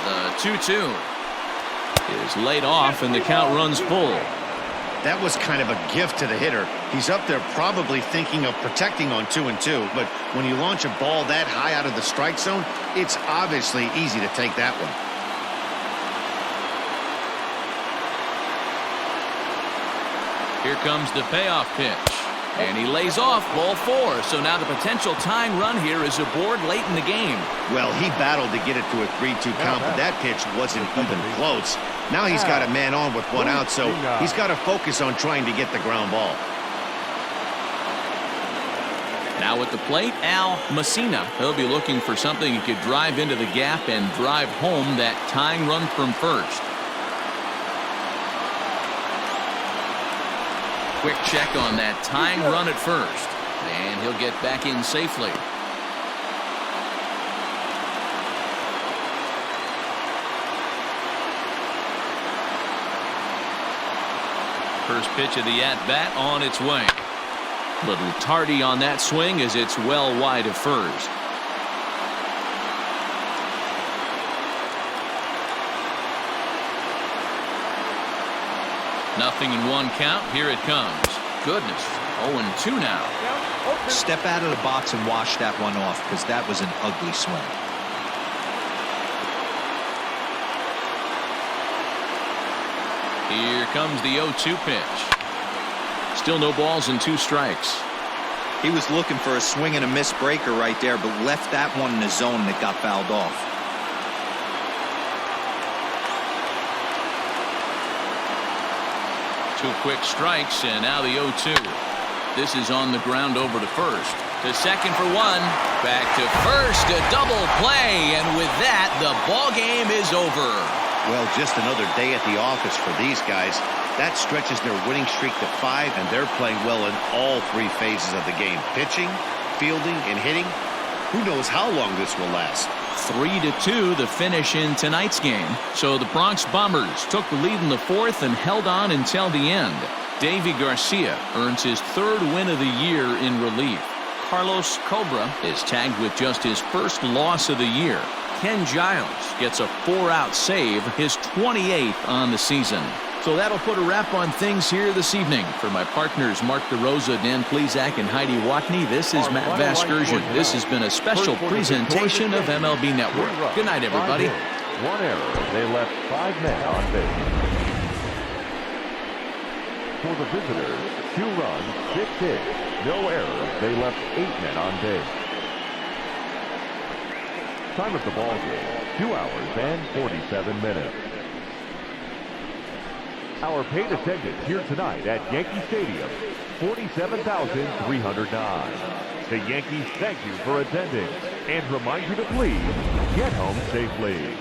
Speaker 1: The 2-2 is laid off and the count runs full.
Speaker 2: That was kind of a gift to the hitter. He's up there probably thinking of protecting on 2-2, but when you launch a ball that high out of the strike zone, it's obviously easy to take that one.
Speaker 1: Here comes the payoff pitch, and he lays off ball 4. So now the potential tying run here is aboard late in the game.
Speaker 2: Well, he battled to get it to a 3-2 count, but that pitch wasn't even close. Now he's got a man on with 1 out, so he's got to focus on trying to get the ground ball.
Speaker 1: Now at the plate, Al Messina. He'll be looking for something he could drive into the gap and drive home that tying run from first. Quick check on that tying run at first, and he'll get back in safely. First pitch of the at-bat on its way. Little tardy on that swing as it's well wide of first. Nothing in 1 count. Here it comes. Goodness. 0-2 now.
Speaker 4: Step out of the box and wash that one off, because that was an ugly swing.
Speaker 1: Here comes the 0-2 pitch. Still no balls and 2 strikes.
Speaker 4: He was looking for a swing and a miss breaker right there, but left that one in the zone that got fouled off.
Speaker 1: Two quick strikes, and now the 0-2. This is on the ground over to first. To second for 1. Back to first. A double play, and with that, the ball game is over.
Speaker 2: Well, just another day at the office for these guys. That stretches their winning streak to 5, and they're playing well in all 3 phases of the game. Pitching, fielding, and hitting. Who knows how long this will last.
Speaker 1: 3-2 the finish in tonight's game. So the Bronx Bombers took the lead in the 4th and held on until the end. Davy Garcia earns his 3rd win of the year in relief. Carlos Cobra is tagged with just his first loss of the year. Ken Giles gets a 4-out save, his 28th on the season. So that'll put a wrap on things here this evening. For my partners Mark DeRosa, Dan Plezak, and Heidi Watney, this is Matt Vasgersian. This has been a special presentation of MLB Network. Good night, everybody.
Speaker 3: 1 error. They left 5 men on base. For the visitors, 2 runs, 6 hits, no errors. They left 8 men on base. Time of the ball game, 2 hours and 47 minutes. Our paid attendance here tonight at Yankee Stadium, 47,309. The Yankees thank you for attending and remind you to please get home safely.